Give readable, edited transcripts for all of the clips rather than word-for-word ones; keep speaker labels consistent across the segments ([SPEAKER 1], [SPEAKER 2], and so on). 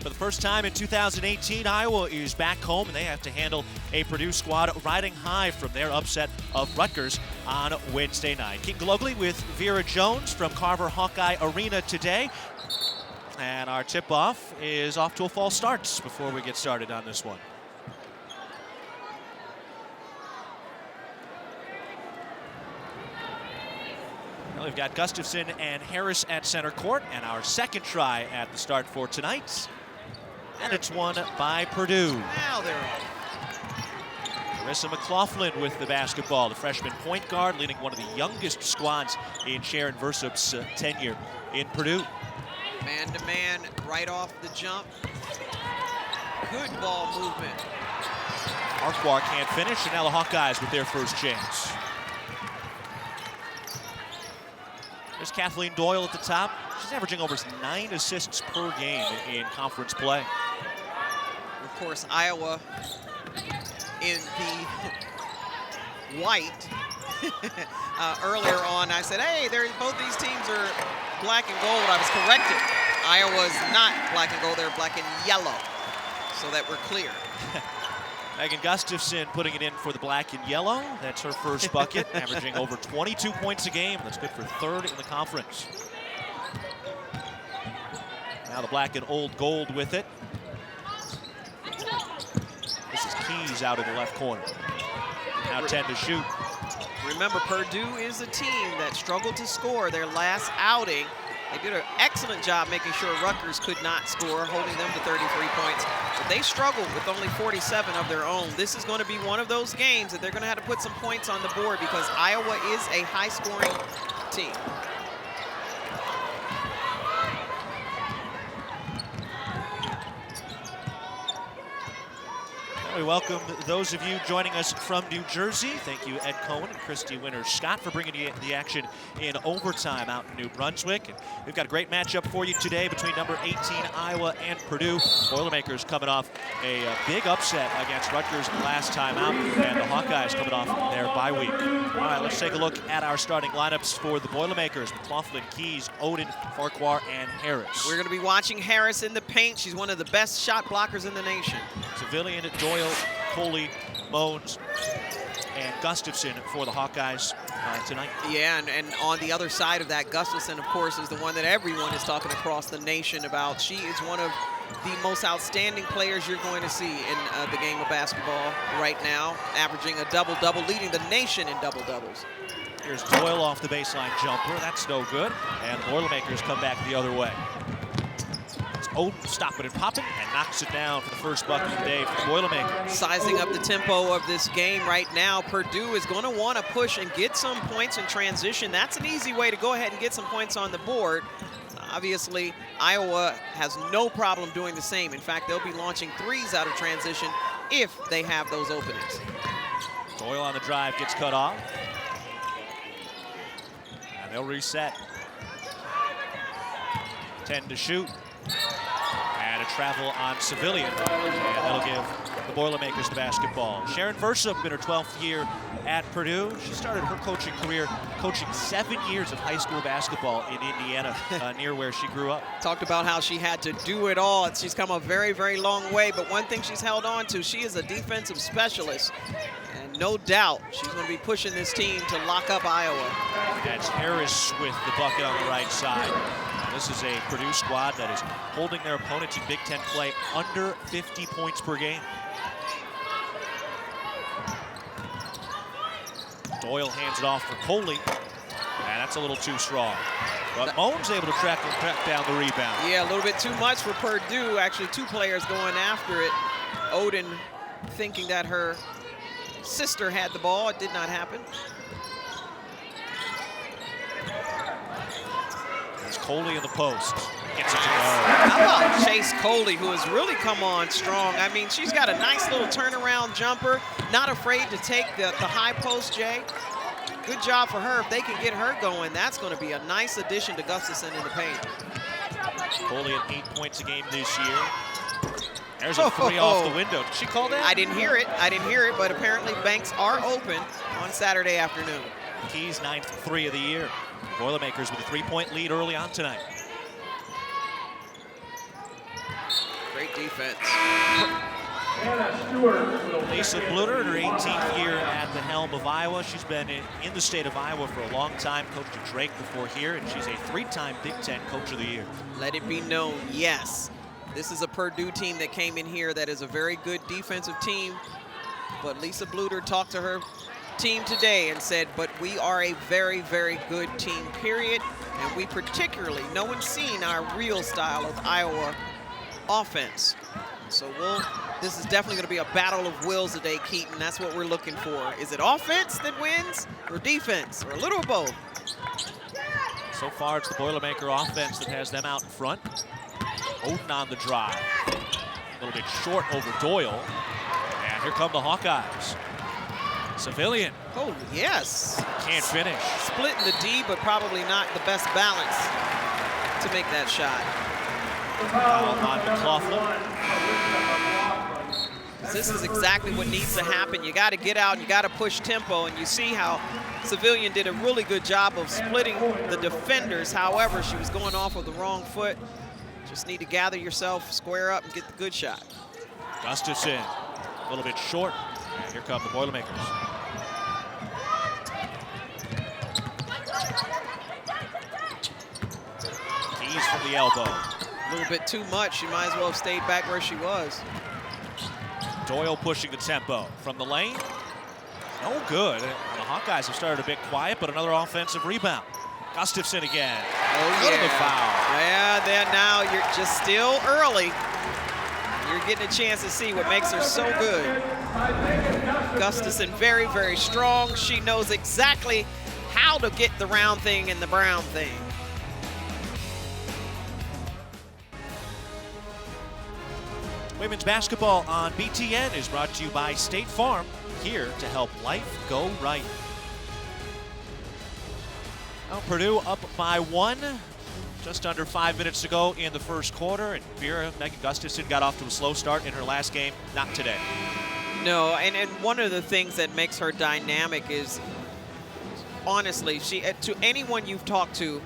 [SPEAKER 1] For the first time in 2018, Iowa is back home, and they have to handle a Purdue squad riding high from their upset of Rutgers on Wednesday night. Keaton Glogly with Vera Jones from Carver Hawkeye Arena today. And our tip-off is off to a false start before we get started on this one. Well, we've got Gustafson and Harris at center court, and our second try at the start for tonight. And it's won by Purdue.
[SPEAKER 2] Now they're off.
[SPEAKER 1] Marissa McLaughlin with the basketball, the freshman point guard, leading one of the youngest squads in Sharon Versup's tenure in Purdue.
[SPEAKER 2] Man-to-man, right off the jump. Good ball movement.
[SPEAKER 1] Farquhar can't finish, and now the Hawkeyes with their first chance. There's Kathleen Doyle at the top. She's averaging over 9 assists per game in conference play.
[SPEAKER 2] Of course, Iowa in the white. Earlier on, I said, hey, both these teams are black and gold. I was corrected. Iowa's not black and gold, they're black and yellow, so that we're clear.
[SPEAKER 1] Megan Gustafson putting it in for the black and yellow. That's her first bucket, averaging over 22 points a game. That's good for third in the conference. Now the black and old gold with it. This is Keys out in the left corner. Now 10 to shoot.
[SPEAKER 2] Remember, Purdue is a team that struggled to score their last outing. They did an excellent job making sure Rutgers could not score, holding them to 33 points. But they struggled with only 47 of their own. This is going to be one of those games that they're going to have to put some points on the board because Iowa is a high-scoring team.
[SPEAKER 1] We welcome those of you joining us from New Jersey. Thank you, Ed Cohen and Christy Winters-Scott, for bringing you the action in overtime out in New Brunswick. And we've got a great matchup for you today between number 18 Iowa and Purdue. Boilermakers coming off a big upset against Rutgers last time out, and the Hawkeyes coming off their bye week. All right, let's take a look at our starting lineups for the Boilermakers. McLaughlin, Keys, Oden, Farquhar, and Harris.
[SPEAKER 2] We're going to be watching Harris in the paint. She's one of the best shot blockers in the nation.
[SPEAKER 1] Civilian, Doyle, Coley, Moans, and Gustafson for the Hawkeyes tonight.
[SPEAKER 2] Yeah, and on the other side of that, Gustafson, of course, is the one that everyone is talking across the nation about. She is one of the most outstanding players you're going to see in the game of basketball right now, averaging a double-double, leading the nation in double-doubles.
[SPEAKER 1] Here's Doyle off the baseline jumper. That's no good. And the Boilermakers come back the other way. Oden stopping and popping and knocks it down for the first bucket of the day for the Boilermakers.
[SPEAKER 2] Sizing up the tempo of this game right now, Purdue is going to want to push and get some points in transition. That's an easy way to go ahead and get some points on the board. Obviously, Iowa has no problem doing the same. In fact, they'll be launching threes out of transition if they have those openings.
[SPEAKER 1] Doyle on the drive gets cut off. And they'll reset. 10 to shoot. And a travel on Civilian, and that'll give the Boilermakers the basketball. Sharon Versup in her 12th year at Purdue. She started her coaching career coaching 7 years of high school basketball in Indiana, near where she grew up.
[SPEAKER 2] Talked about how she had to do it all, and she's come a very, very long way, but one thing she's held on to, she is a defensive specialist, and no doubt she's going to be pushing this team to lock up Iowa.
[SPEAKER 1] That's Harris with the bucket on the right side. This is a Purdue squad that is holding their opponents in Big Ten play under 50 points per game. Doyle hands it off for Coley, and that's a little too strong. But Moan's able to track down the rebound.
[SPEAKER 2] Yeah, a little bit too much for Purdue. Actually, two players going after it. Oden thinking that her sister had the ball. It did not happen.
[SPEAKER 1] There's Coley in the post. Gets it to go.
[SPEAKER 2] How about Chase Coley, who has really come on strong? I mean, she's got a nice little turnaround jumper. Not afraid to take the high post, Jay. Good job for her. If they can get her going, that's going to be a nice addition to Gustafson in the paint.
[SPEAKER 1] Coley at 8 points a game this year. There's a three off the window. Did she call that?
[SPEAKER 2] I didn't hear it. I didn't hear it, but apparently banks are open on Saturday afternoon.
[SPEAKER 1] Keys' 9th three of the year. Boilermakers with a 3-point lead early on tonight.
[SPEAKER 2] Great defense.
[SPEAKER 1] Lisa Bluter in her 18th year at the helm of Iowa. She's been in the state of Iowa for a long time, coached at Drake before here, and she's a 3-time Big Ten Coach of the Year.
[SPEAKER 2] Let it be known, yes, this is a Purdue team that came in here that is a very good defensive team, but Lisa Bluter talked to her team today and said, but we are a very, very good team, period, and we particularly, no one's seen our real style of Iowa offense. So this is definitely going to be a battle of wills today, Keaton. That's what we're looking for. Is it offense that wins or defense or a little of both?
[SPEAKER 1] So far, it's the Boilermaker offense that has them out in front. Oden on the drive. A little bit short over Doyle. And here come the Hawkeyes. Civilian.
[SPEAKER 2] Oh, yes.
[SPEAKER 1] Can't finish.
[SPEAKER 2] Splitting the D, but probably not the best balance to make that shot.
[SPEAKER 1] Foul on McLaughlin.
[SPEAKER 2] This is exactly what needs to happen. You got to get out, you got to push tempo, and you see how Civilian did a really good job of splitting the defenders. However, she was going off of the wrong foot. Just need to gather yourself, square up, and get the good shot.
[SPEAKER 1] Gustafson, a little bit short. And here come the Boilermakers. Keys from the elbow.
[SPEAKER 2] A little bit too much. She might as well have stayed back where she was.
[SPEAKER 1] Doyle pushing the tempo from the lane. No good. The Hawkeyes have started a bit quiet, but another offensive rebound. Gustafson again.
[SPEAKER 2] Oh,
[SPEAKER 1] Good
[SPEAKER 2] yeah.
[SPEAKER 1] of the foul.
[SPEAKER 2] Yeah, there now you're just still early. You're getting a chance to see what makes her so good. Gustafson very, very strong. She knows exactly how to get the round thing and the brown thing.
[SPEAKER 1] Women's basketball on BTN is brought to you by State Farm, here to help life go right. Well, Purdue up by 1, just under 5 minutes to go in the first quarter, and Megan Gustafson got off to a slow start in her last game. Not today.
[SPEAKER 2] No, and one of the things that makes her dynamic is, honestly, to anyone you've talked to,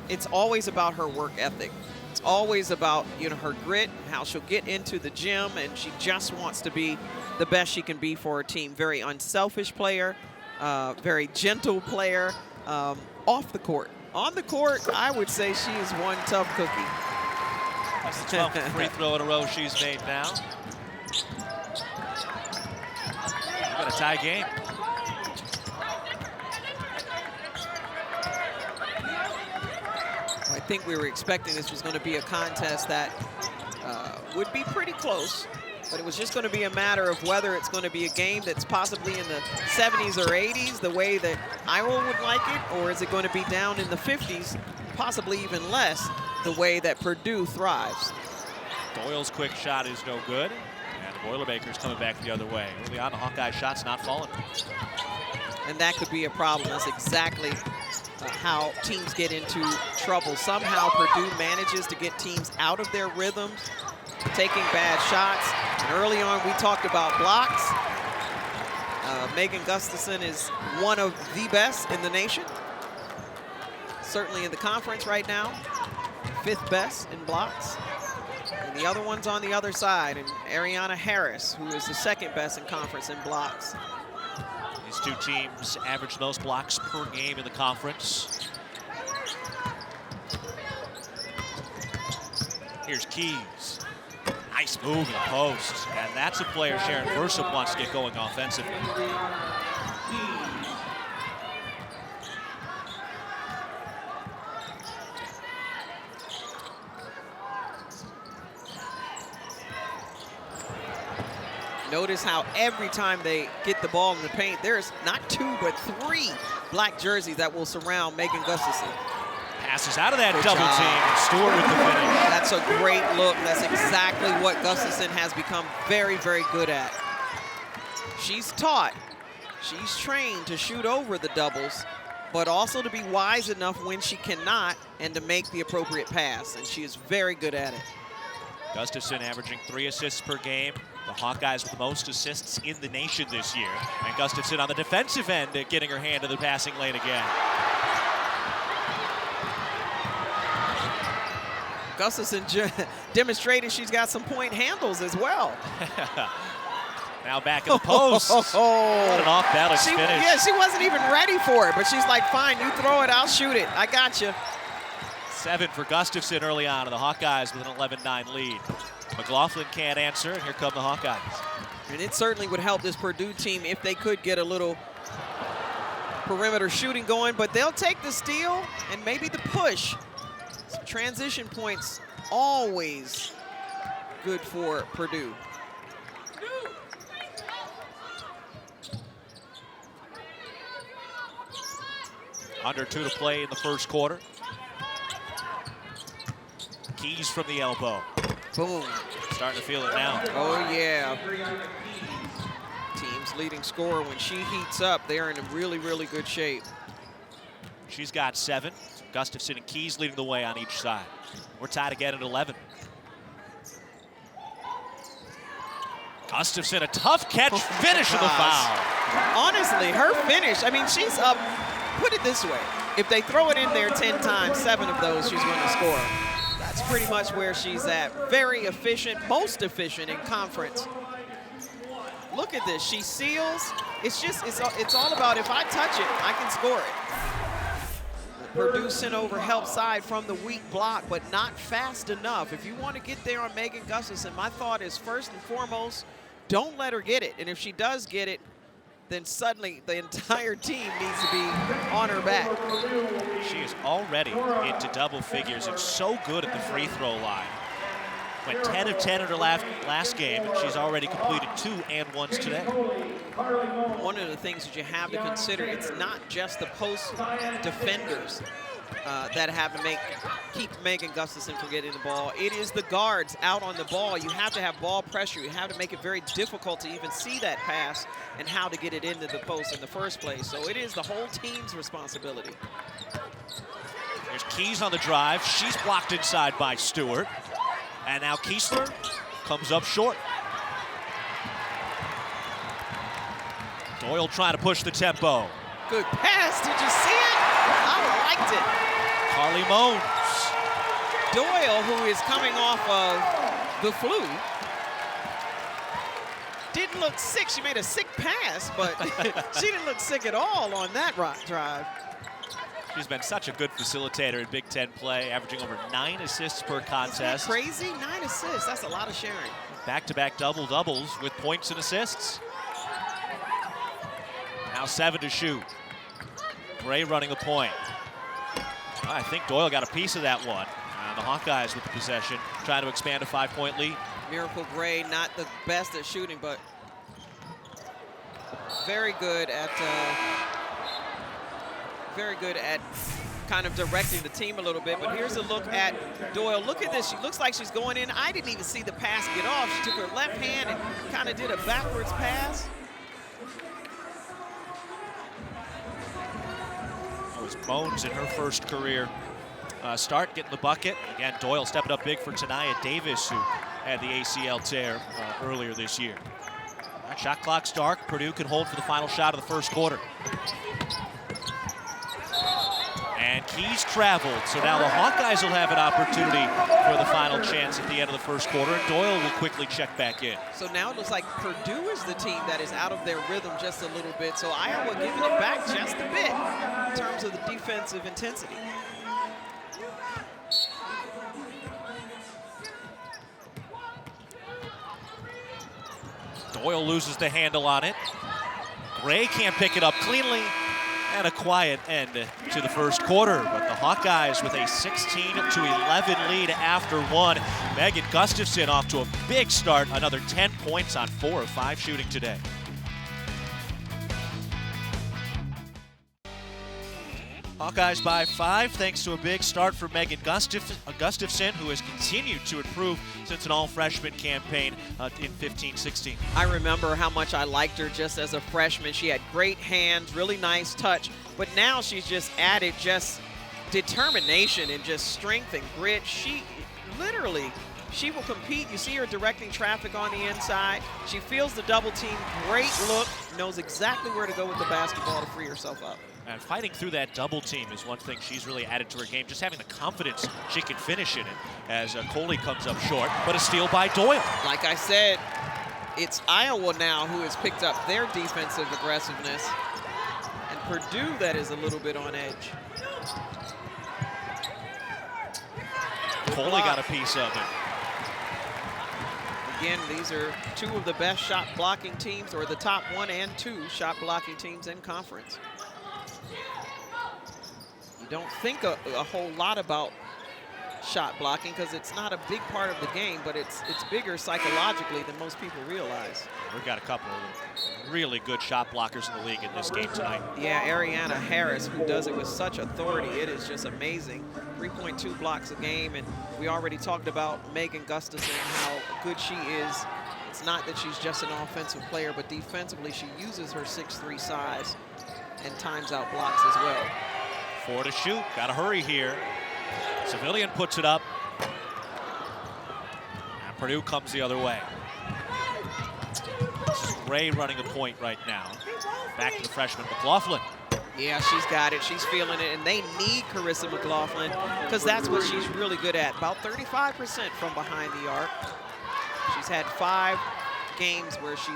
[SPEAKER 2] it's always about her work ethic. It's always about, her grit, how she'll get into the gym, and she just wants to be the best she can be for her team. Very unselfish player, very gentle player, off the court. On the court, I would say she is one tough cookie.
[SPEAKER 1] That's the 12th free throw in a row she's made now. We've got a tie game.
[SPEAKER 2] I think we were expecting this was going to be a contest that would be pretty close, but it was just going to be a matter of whether it's going to be a game that's possibly in the 70s or 80s, the way that Iowa would like it, or is it going to be down in the 50s, possibly even less, the way that Purdue thrives.
[SPEAKER 1] Doyle's quick shot is no good, and the Boilermakers coming back the other way. Early on, the Hawkeye shot's not falling.
[SPEAKER 2] And that could be a problem. That's exactly how teams get into trouble. Somehow Purdue manages to get teams out of their rhythms, taking bad shots. And early on, we talked about blocks. Megan Gustafson is one of the best in the nation. Certainly in the conference right now, 5th best in blocks. And the other one's on the other side, and Ariana Harris, who is the 2nd best in conference in blocks.
[SPEAKER 1] These two teams average the most blocks per game in the conference. Here's Keys. Nice move in the post. And that's a player Sharon Versup wants to get going offensively.
[SPEAKER 2] Notice how every time they get the ball in the paint, there's not 2 but 3 black jerseys that will surround Megan Gustafson.
[SPEAKER 1] Passes out of that double team. Stewart with the finish.
[SPEAKER 2] That's a great look. That's exactly what Gustafson has become very, very good at. She's taught, she's trained to shoot over the doubles, but also to be wise enough when she cannot and to make the appropriate pass, and she is very good at it.
[SPEAKER 1] Gustafson averaging 3 assists per game. The Hawkeyes with the most assists in the nation this year. And Gustafson on the defensive end getting her hand in the passing lane again.
[SPEAKER 2] Gustafson demonstrated she's got some point handles as well.
[SPEAKER 1] Now back in the post. What an off-balance finish.
[SPEAKER 2] Yeah, she wasn't even ready for it, but she's like, fine, you throw it, I'll shoot it. I got you.
[SPEAKER 1] 7 for Gustafson early on, and the Hawkeyes with an 11-9 lead. McLaughlin can't answer, and here come the Hawkeyes.
[SPEAKER 2] And it certainly would help this Purdue team if they could get a little perimeter shooting going, but they'll take the steal and maybe the push. Some transition points always good for Purdue.
[SPEAKER 1] Under 2 to play in the first quarter. Keys from the elbow.
[SPEAKER 2] Boom.
[SPEAKER 1] Starting to feel it now.
[SPEAKER 2] Oh, yeah. Team's leading scorer, when she heats up, they're in a really, really good shape.
[SPEAKER 1] She's got 7. Gustafson and Keys leading the way on each side. We're tied again at 11. Gustafson, a tough catch, finish of the foul.
[SPEAKER 2] Honestly, her finish, I mean, she's up. Put it this way, if they throw it in there 10 times, 7 of those she's going to score. That's pretty much where she's at. Very efficient, most efficient in conference. Look at this, she seals. It's all about, if I touch it, I can score it. Purdue sent over help side from the weak block, but not fast enough. If you want to get there on Megan Gustafson, my thought is first and foremost, don't let her get it. And if she does get it, then suddenly the entire team needs to be on her back.
[SPEAKER 1] She is already into double figures and so good at the free throw line. Went 10 of 10 in her last game, and she's already completed 2 and 1s today.
[SPEAKER 2] One of the things that you have to consider, it's not just the post defenders that have to keep Megan Gustafson from getting the ball. It is the guards out on the ball. You have to have ball pressure. You have to make it very difficult to even see that pass and how to get it into the post in the first place. So it is the whole team's responsibility.
[SPEAKER 1] There's Keys on the drive. She's blocked inside by Stewart. And now Kiesler comes up short. Doyle trying to push the tempo.
[SPEAKER 2] Good pass. Did you see it? I liked it.
[SPEAKER 1] Carly Moans.
[SPEAKER 2] Doyle, who is coming off of the flu, didn't look sick. She made a sick pass, but she didn't look sick at all on that drive.
[SPEAKER 1] She's been such a good facilitator in Big Ten play, averaging over 9 assists per contest.
[SPEAKER 2] Isn't that crazy? 9 assists. That's a lot of sharing.
[SPEAKER 1] Back-to-back double-doubles with points and assists. Now 7 to shoot. Gray running the point. I think Doyle got a piece of that one. The Hawkeyes with the possession, trying to expand a 5-point lead.
[SPEAKER 2] Miracle Gray, not the best at shooting, but very good at kind of directing the team a little bit. But here's a look at Doyle. Look at this. She looks like she's going in. I didn't even see the pass get off. She took her left hand and kind of did a backwards pass.
[SPEAKER 1] It was Bones in her first career start, getting the bucket. Again, Doyle stepping up big for Tanaya Davis, who had the ACL tear earlier this year. That shot clock's dark. Purdue can hold for the final shot of the first quarter. And Keys traveled, so now the Hawkeyes will have an opportunity for the final chance at the end of the first quarter, and Doyle will quickly check back in.
[SPEAKER 2] So now it looks like Purdue is the team that is out of their rhythm just a little bit, so Iowa giving it back just a bit in terms of the defensive intensity.
[SPEAKER 1] Doyle loses the handle on it. Gray can't pick it up cleanly. And a quiet end to the first quarter, but the Hawkeyes with a 16-11 lead after 1. Megan Gustafson off to a big start, another 10 points on 4 of 5 shooting today. Hawkeyes by 5 thanks to a big start for Megan Gustafson, who has continued to improve since an all-freshman campaign in 15-16.
[SPEAKER 2] I remember how much I liked her just as a freshman. She had great hands, really nice touch, but now she's just added just determination and just strength and grit. She literally, she will compete. You see her directing traffic on the inside. She feels the double team, great look, knows exactly where to go with the basketball to free herself up.
[SPEAKER 1] And fighting through that double team is one thing she's really added to her game. Just having the confidence she can finish in it as Coley comes up short, but a steal by Doyle.
[SPEAKER 2] Like I said, it's Iowa now who has picked up their defensive aggressiveness, and Purdue that is a little bit on edge.
[SPEAKER 1] Coley got a piece of it.
[SPEAKER 2] Again, these are two of the best shot blocking teams, or the top 1 and 2 shot blocking teams in conference. You don't think a whole lot about shot blocking because it's not a big part of the game, but it's bigger psychologically than most people realize.
[SPEAKER 1] We've got a couple of really good shot blockers in the league in this game tonight.
[SPEAKER 2] Yeah, Ariana Harris, who does it with such authority. It is just amazing. 3.2 blocks a game, and we already talked about Megan Gustafson, how good she is. It's not that she's just an offensive player, but defensively she uses her 6'3" size and times out blocks as well.
[SPEAKER 1] 4 to shoot, gotta hurry here. Civilian puts it up. And Purdue comes the other way. This is Gray running the point right now. Back to the freshman, McLaughlin.
[SPEAKER 2] Yeah, she's got it. She's feeling it, and they need Carissa McLaughlin because that's what she's really good at. About 35% from behind the arc. She's had 5 games where she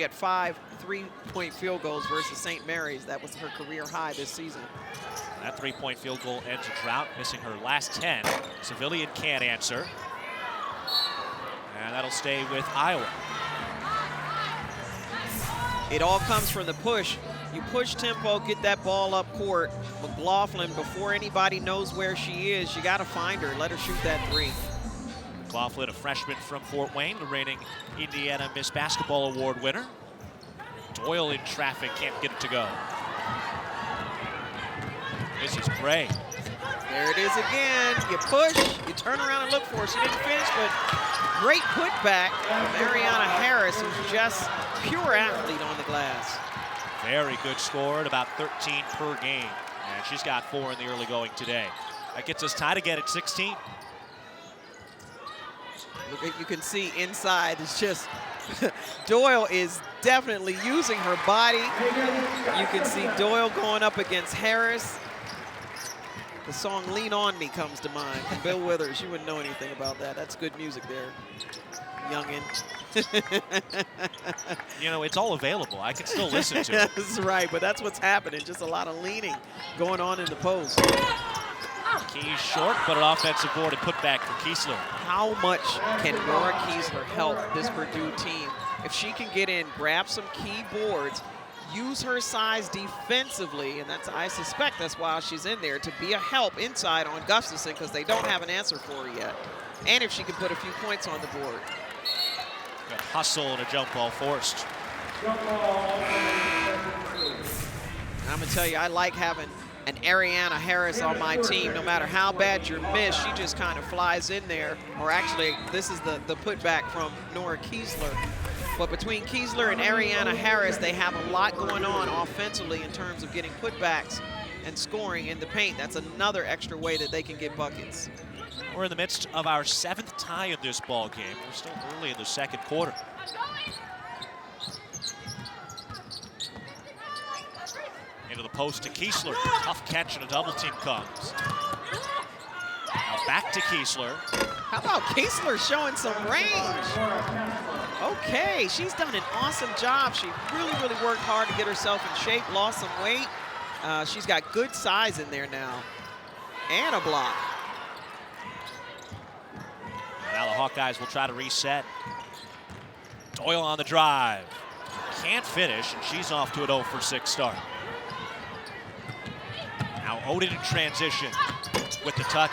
[SPEAKER 2] had 5 3-point field goals versus St. Mary's. That was her career high this season.
[SPEAKER 1] That 3-point field goal ends a drought, missing her last 10. Civilian can't answer. And that'll stay with Iowa.
[SPEAKER 2] It all comes from the push. You push tempo, get that ball up court. McLaughlin, before anybody knows where she is, you got to find her. Let her shoot that 3.
[SPEAKER 1] McLaughlin, a freshman from Fort Wayne, the reigning Indiana Miss Basketball Award winner. Doyle in traffic, can't get it to go. This is Gray.
[SPEAKER 2] There it is again. You push, you turn around and look for it. She didn't finish, but great putback from Ariana Harris, who's just pure athlete on the glass.
[SPEAKER 1] Very good score at about 13 per game. And she's got 4 in the early going today. That gets us tied again at 16.
[SPEAKER 2] Look at, you can see inside, it's just, Doyle is definitely using her body. You can see Doyle going up against Harris. The song Lean On Me comes to mind from Bill Withers. You wouldn't know anything about that. That's good music there, youngin'.
[SPEAKER 1] You know, it's all available. I can still listen to it.
[SPEAKER 2] That's right, but that's what's happening. Just a lot of leaning going on in the post.
[SPEAKER 1] Keys short, but an offensive board and put back for Kiesler.
[SPEAKER 2] How much can Nora Kiesler help this Purdue team? If she can get in, grab some key boards, use her size defensively, and I suspect that's why she's in there, to be a help inside on Gustafson because they don't have an answer for her yet. And if she can put a few points on the board.
[SPEAKER 1] Got hustle and a jump ball forced.
[SPEAKER 2] I'm going to tell you, I like having an Ariana Harris on my team. No matter how bad you're missed, she just kind of flies in there. Or actually, this is the putback from Nora Kiesler. But between Kiesler and Ariana Harris, they have a lot going on offensively in terms of getting putbacks and scoring in the paint. That's another extra way that they can get buckets.
[SPEAKER 1] We're in the midst of our 7th tie in this ball game. We're still early in the second quarter. Into the post to Kiesler. Tough catch and a double team comes. Now back to Kiesler.
[SPEAKER 2] How about Kiesler showing some range? Okay, she's done an awesome job. She really, really worked hard to get herself in shape, lost some weight. She's got good size in there now. And a block.
[SPEAKER 1] Now the Hawkeyes will try to reset. Doyle on the drive. Can't finish, and she's off to an 0 for 6 start. Now Odin in transition with the touch.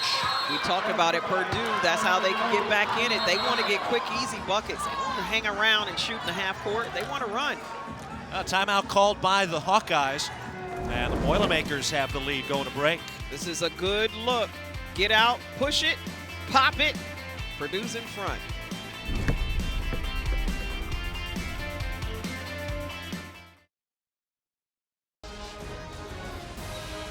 [SPEAKER 2] We talked about it, Purdue, that's how they can get back in it. They want to get quick, easy buckets. They don't want to hang around and shoot in the half court. They want to run.
[SPEAKER 1] A timeout called by the Hawkeyes. And the Boilermakers have the lead going to break.
[SPEAKER 2] This is a good look. Get out, push it, pop it. Purdue's in front.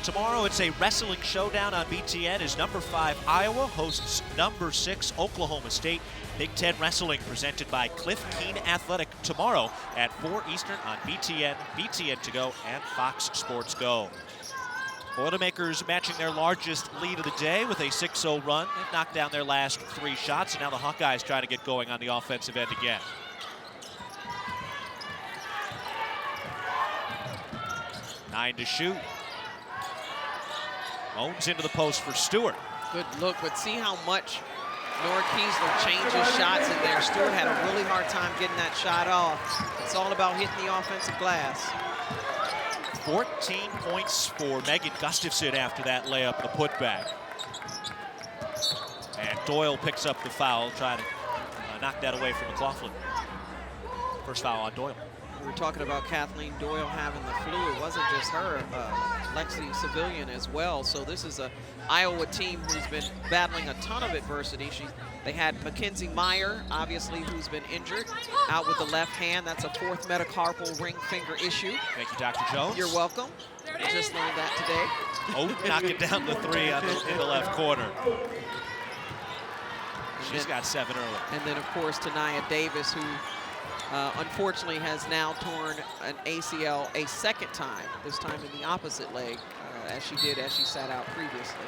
[SPEAKER 1] Tomorrow it's a wrestling showdown on BTN as number 5 Iowa hosts number 6 Oklahoma State. Big Ten Wrestling presented by Cliff Keen Athletic tomorrow at 4 Eastern on BTN, BTN To Go, and Fox Sports Go. Boilermakers matching their largest lead of the day with a 6-0 run. They've knocked down their last 3 shots, and now the Hawkeyes trying to get going on the offensive end again. 9 to shoot. Owns into the post for Stewart.
[SPEAKER 2] Good look, but see how much Nora Kiesler changes shots in there. Stewart had a really hard time getting that shot off. It's all about hitting the offensive glass.
[SPEAKER 1] 14 points for Megan Gustafson after that layup, the putback. And Doyle picks up the foul, trying to knock that away from McLaughlin. First foul on Doyle.
[SPEAKER 2] We were talking about Kathleen Doyle having the flu. It wasn't just her, Lexi Civilian as well. So this is a Iowa team who's been battling a ton of adversity. They had Mackenzie Meyer, obviously, who's been injured, out with the left hand. That's a 4th metacarpal ring finger issue.
[SPEAKER 1] Thank you, Dr. Jones.
[SPEAKER 2] You're welcome. I just learned that today.
[SPEAKER 1] Oh, knocking down the 3 in the left corner. She's got 7 early.
[SPEAKER 2] And then, of course, Tania Davis, who unfortunately has now torn an ACL a 2nd time, this time in the opposite leg, as she sat out previously.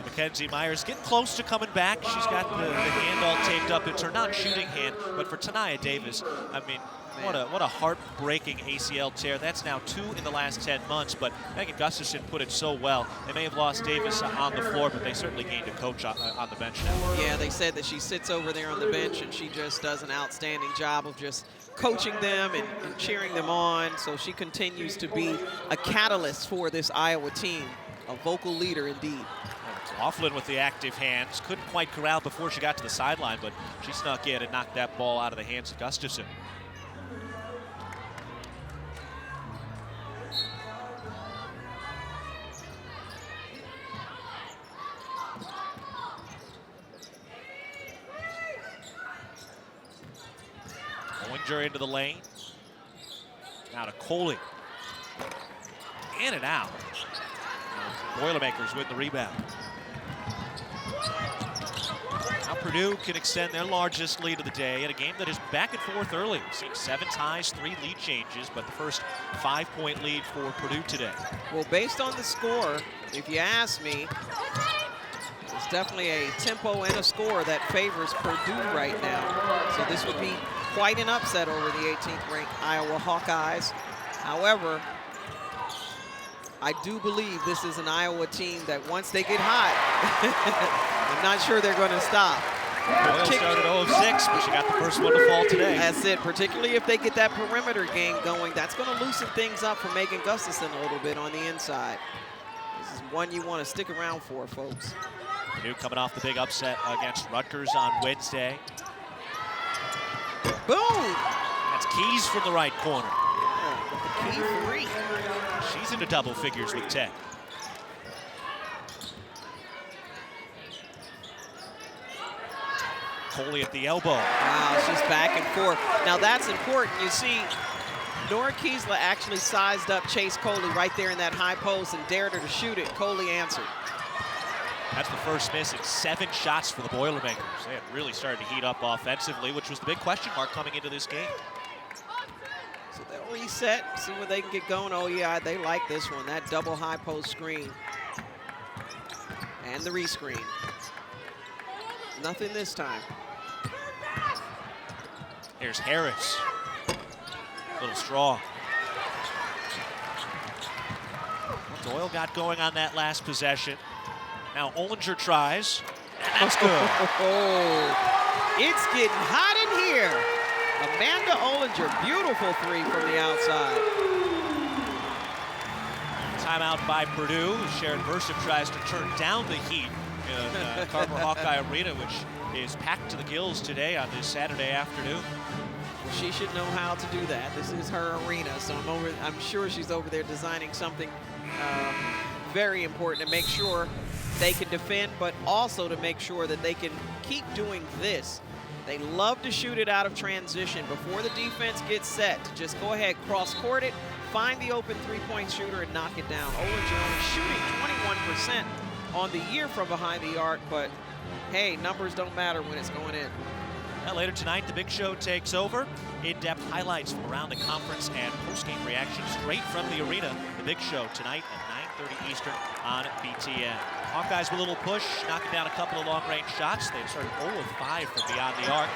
[SPEAKER 1] Mackenzie Myers getting close to coming back. She's got the hand all taped up. It's her non-shooting hand, but for Tania Davis, I mean, what a heartbreaking ACL tear. That's now 2 in the last 10 months, but Megan Gustafson put it so well. They may have lost Davis on the floor, but they certainly gained a coach on the bench now.
[SPEAKER 2] Yeah, they said that she sits over there on the bench and she just does an outstanding job of just coaching them and cheering them on. So she continues to be a catalyst for this Iowa team, a vocal leader indeed.
[SPEAKER 1] Laughlin with the active hands. Couldn't quite corral before she got to the sideline, but she snuck in and knocked that ball out of the hands of Gustafson. Owinger into the lane. Now to Coley. In and out. Boilermakers win the rebound. Now Purdue can extend their largest lead of the day in a game that is back and forth early. We've seen 7 ties, 3 lead changes, but the first 5-point lead for Purdue today.
[SPEAKER 2] Well, based on the score, if you ask me, there's definitely a tempo and a score that favors Purdue right now. So this would be quite an upset over the 18th ranked Iowa Hawkeyes. However, I do believe this is an Iowa team that once they get hot, I'm not sure they're going to stop.
[SPEAKER 1] Doyle started 0-6, but she got the first one to fall today.
[SPEAKER 2] That's it, particularly if they get that perimeter game going. That's going to loosen things up for Megan Gustafson a little bit on the inside. This is one you want to stick around for, folks.
[SPEAKER 1] Purdue coming off the big upset against Rutgers on Wednesday.
[SPEAKER 2] Boom!
[SPEAKER 1] That's Keys from the right corner.
[SPEAKER 2] Yeah, with the key 3.
[SPEAKER 1] She's into double figures with 10. Coley at the elbow.
[SPEAKER 2] Wow, she's back and forth. Now that's important. You see, Nora Kiesler actually sized up Chase Coley right there in that high post and dared her to shoot it. Coley answered.
[SPEAKER 1] That's the first miss in 7 shots for the Boilermakers. They had really started to heat up offensively, which was the big question mark coming into this game.
[SPEAKER 2] So they'll reset, see where they can get going. Oh yeah, they like this one, that double high post screen. And the rescreen. Nothing this time.
[SPEAKER 1] Here's Harris. A little strong. Doyle got going on that last possession. Now Ollinger tries, and that's good.
[SPEAKER 2] It's getting hot in here. Amanda Ollinger, beautiful 3 from the outside.
[SPEAKER 1] Timeout by Purdue. Sharon Bursup tries to turn down the heat in Carver Hawkeye Arena, which is packed to the gills today on this Saturday afternoon.
[SPEAKER 2] Well, she should know how to do that. This is her arena, so I'm sure she's over there designing something very important to make sure they can defend, but also to make sure that they can keep doing this. They love to shoot it out of transition before the defense gets set. To just go ahead, cross-court it, find the open 3-point shooter, and knock it down. Ollinger only shooting 21% on the year from behind the arc, but hey, numbers don't matter when it's going in.
[SPEAKER 1] Well, later tonight, the Big Show takes over. In-depth highlights from around the conference and post-game reactions straight from the arena. The Big Show tonight at 9:30 Eastern on BTN. Hawkeyes with a little push, knocking down a couple of long-range shots. They started 0 of 5 from beyond the arc.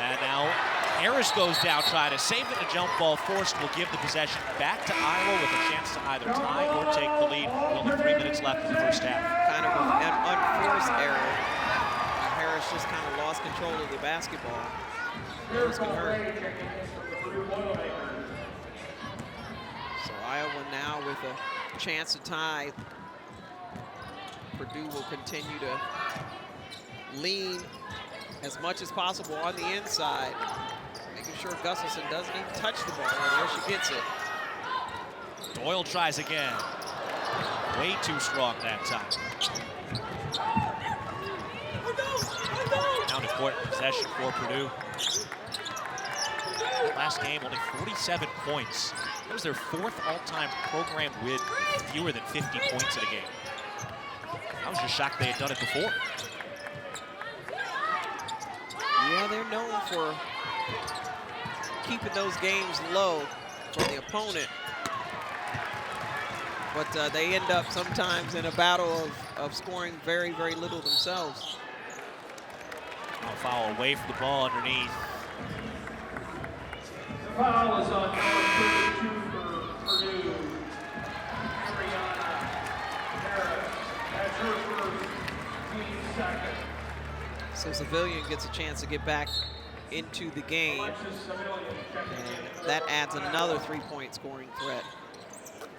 [SPEAKER 1] And now Harris goes down trying to save it. A jump ball forced will give the possession back to Iowa with a chance to either tie or take the lead. Only 3 minutes left in the first half.
[SPEAKER 2] Kind of an unforced error. Harris just kind of lost control of the basketball. Those can hurt. So Iowa now with a chance to tie. Purdue will continue to lean as much as possible on the inside, making sure Gustafson doesn't even touch the ball. And there she gets it.
[SPEAKER 1] Doyle tries again. Way too strong that time. Now an important possession for Purdue. Last game, only 47 points. That was their 4th all-time program win with fewer than 50 points in a game. I was just shocked they had done it before.
[SPEAKER 2] Yeah, they're known for keeping those games low for the opponent. But they end up sometimes in a battle of scoring very, very little themselves.
[SPEAKER 1] A foul away from the ball underneath.
[SPEAKER 3] The foul is on number 32 for Purdue. That's her first, team second.
[SPEAKER 2] So Civilian gets a chance to get back into the game. And that adds another 3-point scoring threat.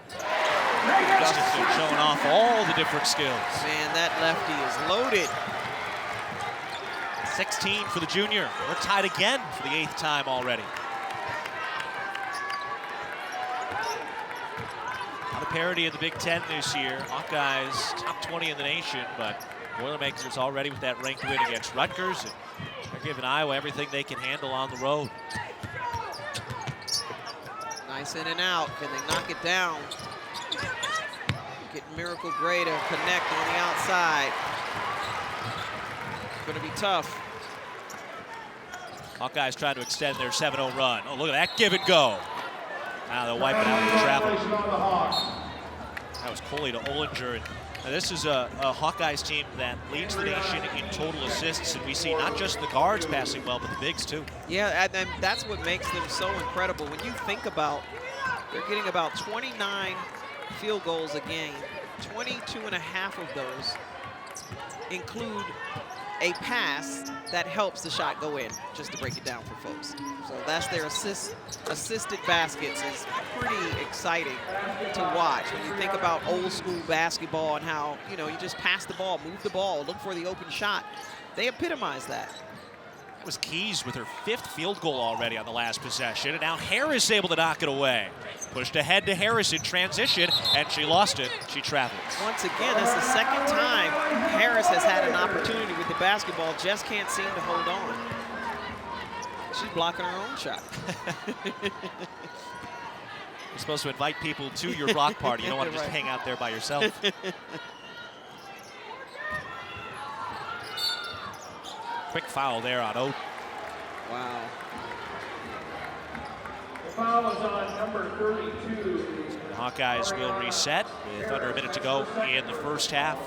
[SPEAKER 1] Gustafson showing off all the different skills.
[SPEAKER 2] Man, that lefty is loaded.
[SPEAKER 1] 16 for the junior. We're tied again for the 8th time already. A lot of parity in the Big Ten this year. Hawkeyes top 20 in the nation, but Boilermakers already with that ranked win against Rutgers. And they're giving Iowa everything they can handle on the road.
[SPEAKER 2] Nice in and out. Can they knock it down? Get Miracle Gray to connect on the outside. Going to be tough.
[SPEAKER 1] Hawkeyes trying to extend their 7-0 run. Oh, look at that give and go. Now they'll wipe it out with travel. That was Coley to Ollinger. And now this is a Hawkeyes team that leads the nation in total assists, and we see not just the guards passing well, but the bigs too.
[SPEAKER 2] Yeah, and that's what makes them so incredible. When you think about, they're getting about 29 field goals a game. 22 and a half of those include a pass that helps the shot go in, just to break it down for folks. So that's their assisted baskets. Is pretty exciting to watch when you think about old school basketball and how, you know, you just pass the ball, move the ball, look for the open shot. They epitomize that.
[SPEAKER 1] It was Keys with her 5th field goal already on the last possession, and now Harris able to knock it away. Pushed ahead to Harris in transition, and she lost it. She travels.
[SPEAKER 2] Once again, that's the 2nd time Harris has had an opportunity with the basketball, just can't seem to hold on. She's blocking her own shot.
[SPEAKER 1] You're supposed to invite people to your block party. You don't want to just hang out there by yourself. Quick foul there on Oden.
[SPEAKER 2] Wow.
[SPEAKER 3] The foul is on number 32.
[SPEAKER 1] The Hawkeyes will reset with under a minute to go in the first half.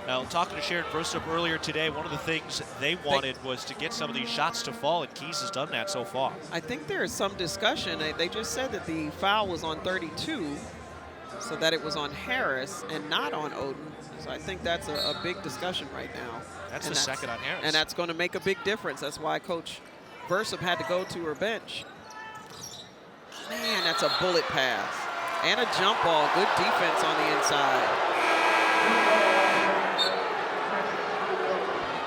[SPEAKER 1] Now, talking to Sharon Versup earlier today, one of the things they wanted was to get some of these shots to fall, and Keys has done that so far.
[SPEAKER 2] I think there is some discussion. They just said that the foul was on 32, so that it was on Harris and not on Oden. So I think that's a big discussion right now.
[SPEAKER 1] That's the second on Harris.
[SPEAKER 2] And that's going to make a big difference. That's why Coach Versup had to go to her bench. Man, that's a bullet pass. And a jump ball. Good defense on the inside.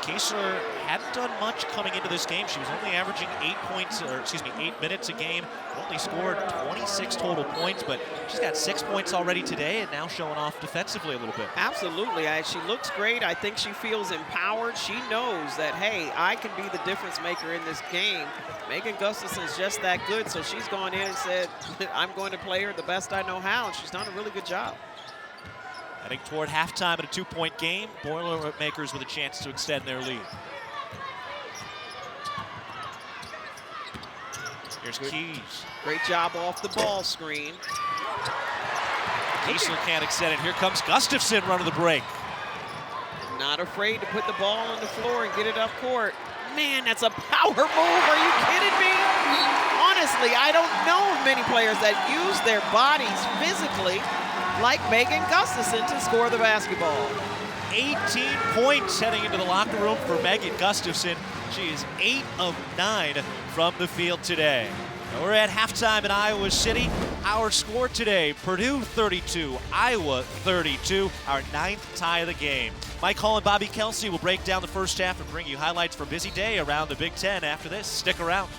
[SPEAKER 1] Kiesler hadn't done much coming into this game. She was only averaging 8 minutes a game. Only scored 26 total points, but she's got 6 points already today and now showing off defensively a little bit.
[SPEAKER 2] Absolutely. She looks great. I think she feels empowered. She knows that, hey, I can be the difference maker in this game. Megan Gustafson's just that good, so she's gone in and said, I'm going to play her the best I know how, and she's done a really good job.
[SPEAKER 1] Heading toward halftime at a 2-point game. Boilermakers with a chance to extend their lead. Here's Keys.
[SPEAKER 2] Great job off the ball screen.
[SPEAKER 1] Kiesler can't extend it. Here comes Gustafson running the break.
[SPEAKER 2] Not afraid to put the ball on the floor and get it up court. Man, that's a power move. Are you kidding me? Honestly, I don't know many players that use their bodies physically like Megan Gustafson to score the basketball.
[SPEAKER 1] 18 points heading into the locker room for Megan Gustafson. She is 8 of 9 from the field today. We're at halftime in Iowa City. Our score today, Purdue 32, Iowa 32, our 9th tie of the game. Mike Hall and Bobby Kelsey will break down the first half and bring you highlights from a busy day around the Big Ten after this. Stick around.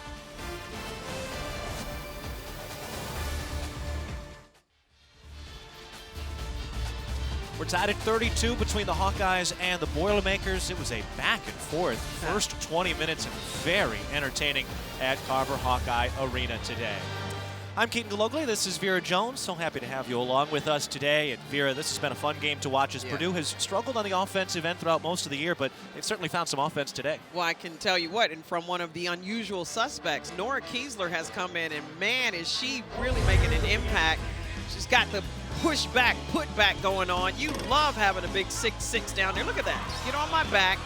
[SPEAKER 1] We're tied at 32 between the Hawkeyes and the Boilermakers. It was a back and forth first 20 minutes and very entertaining at Carver Hawkeye Arena today. I'm Keaton Galogly. This is Vera Jones. So happy to have you along with us today. And Vera, this has been a fun game to watch as Purdue has struggled on the offensive end throughout most of the year, but they've certainly found some offense today.
[SPEAKER 2] Well, I can tell you what, and from one of the unusual suspects, Nora Kiesler has come in, and man, is she really making an impact. She's got the push back, put back going on. You love having a big 6'6" down there. Look at that. Get on my back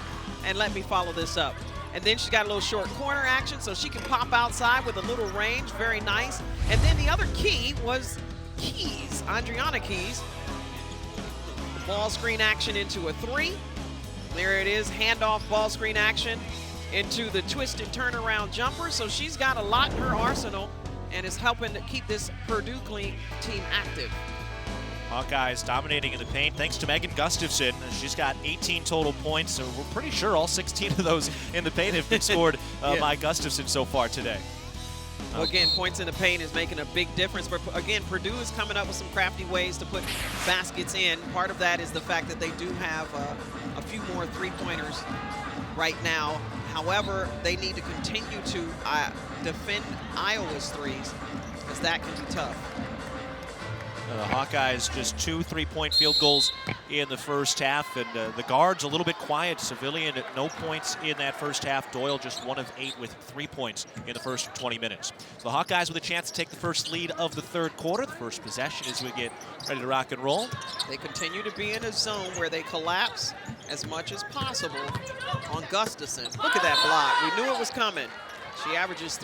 [SPEAKER 2] and let me follow this up. And then she's got a little short corner action so she can pop outside with a little range. Very nice. And then the other key was Keys, Adriana Keys. Ball screen action into a 3. There it is, handoff ball screen action into the twist and turnaround jumper. So she's got a lot in her arsenal and is helping to keep this Purdue team active.
[SPEAKER 1] Hawkeyes dominating in the paint thanks to Megan Gustafson. She's got 18 total points, so we're pretty sure all 16 of those in the paint have been scored by Gustafson so far today.
[SPEAKER 2] Well, again, points in the paint is making a big difference. But again, Purdue is coming up with some crafty ways to put baskets in. Part of that is the fact that they do have a few more three-pointers right now. However, they need to continue to defend Iowa's threes, because that can be tough.
[SPEAKER 1] The Hawkeyes just 2 3-point field goals in the first half, and the guards a little bit quiet. Civilian at no points in that first half. Doyle just 1 of 8 with 3 points in the first 20 minutes. So the Hawkeyes with a chance to take the first lead of the third quarter. The first possession as we get ready to rock and roll.
[SPEAKER 2] They continue to be in a zone where they collapse as much as possible on Gustafson. Look at that block. We knew it was coming. She averages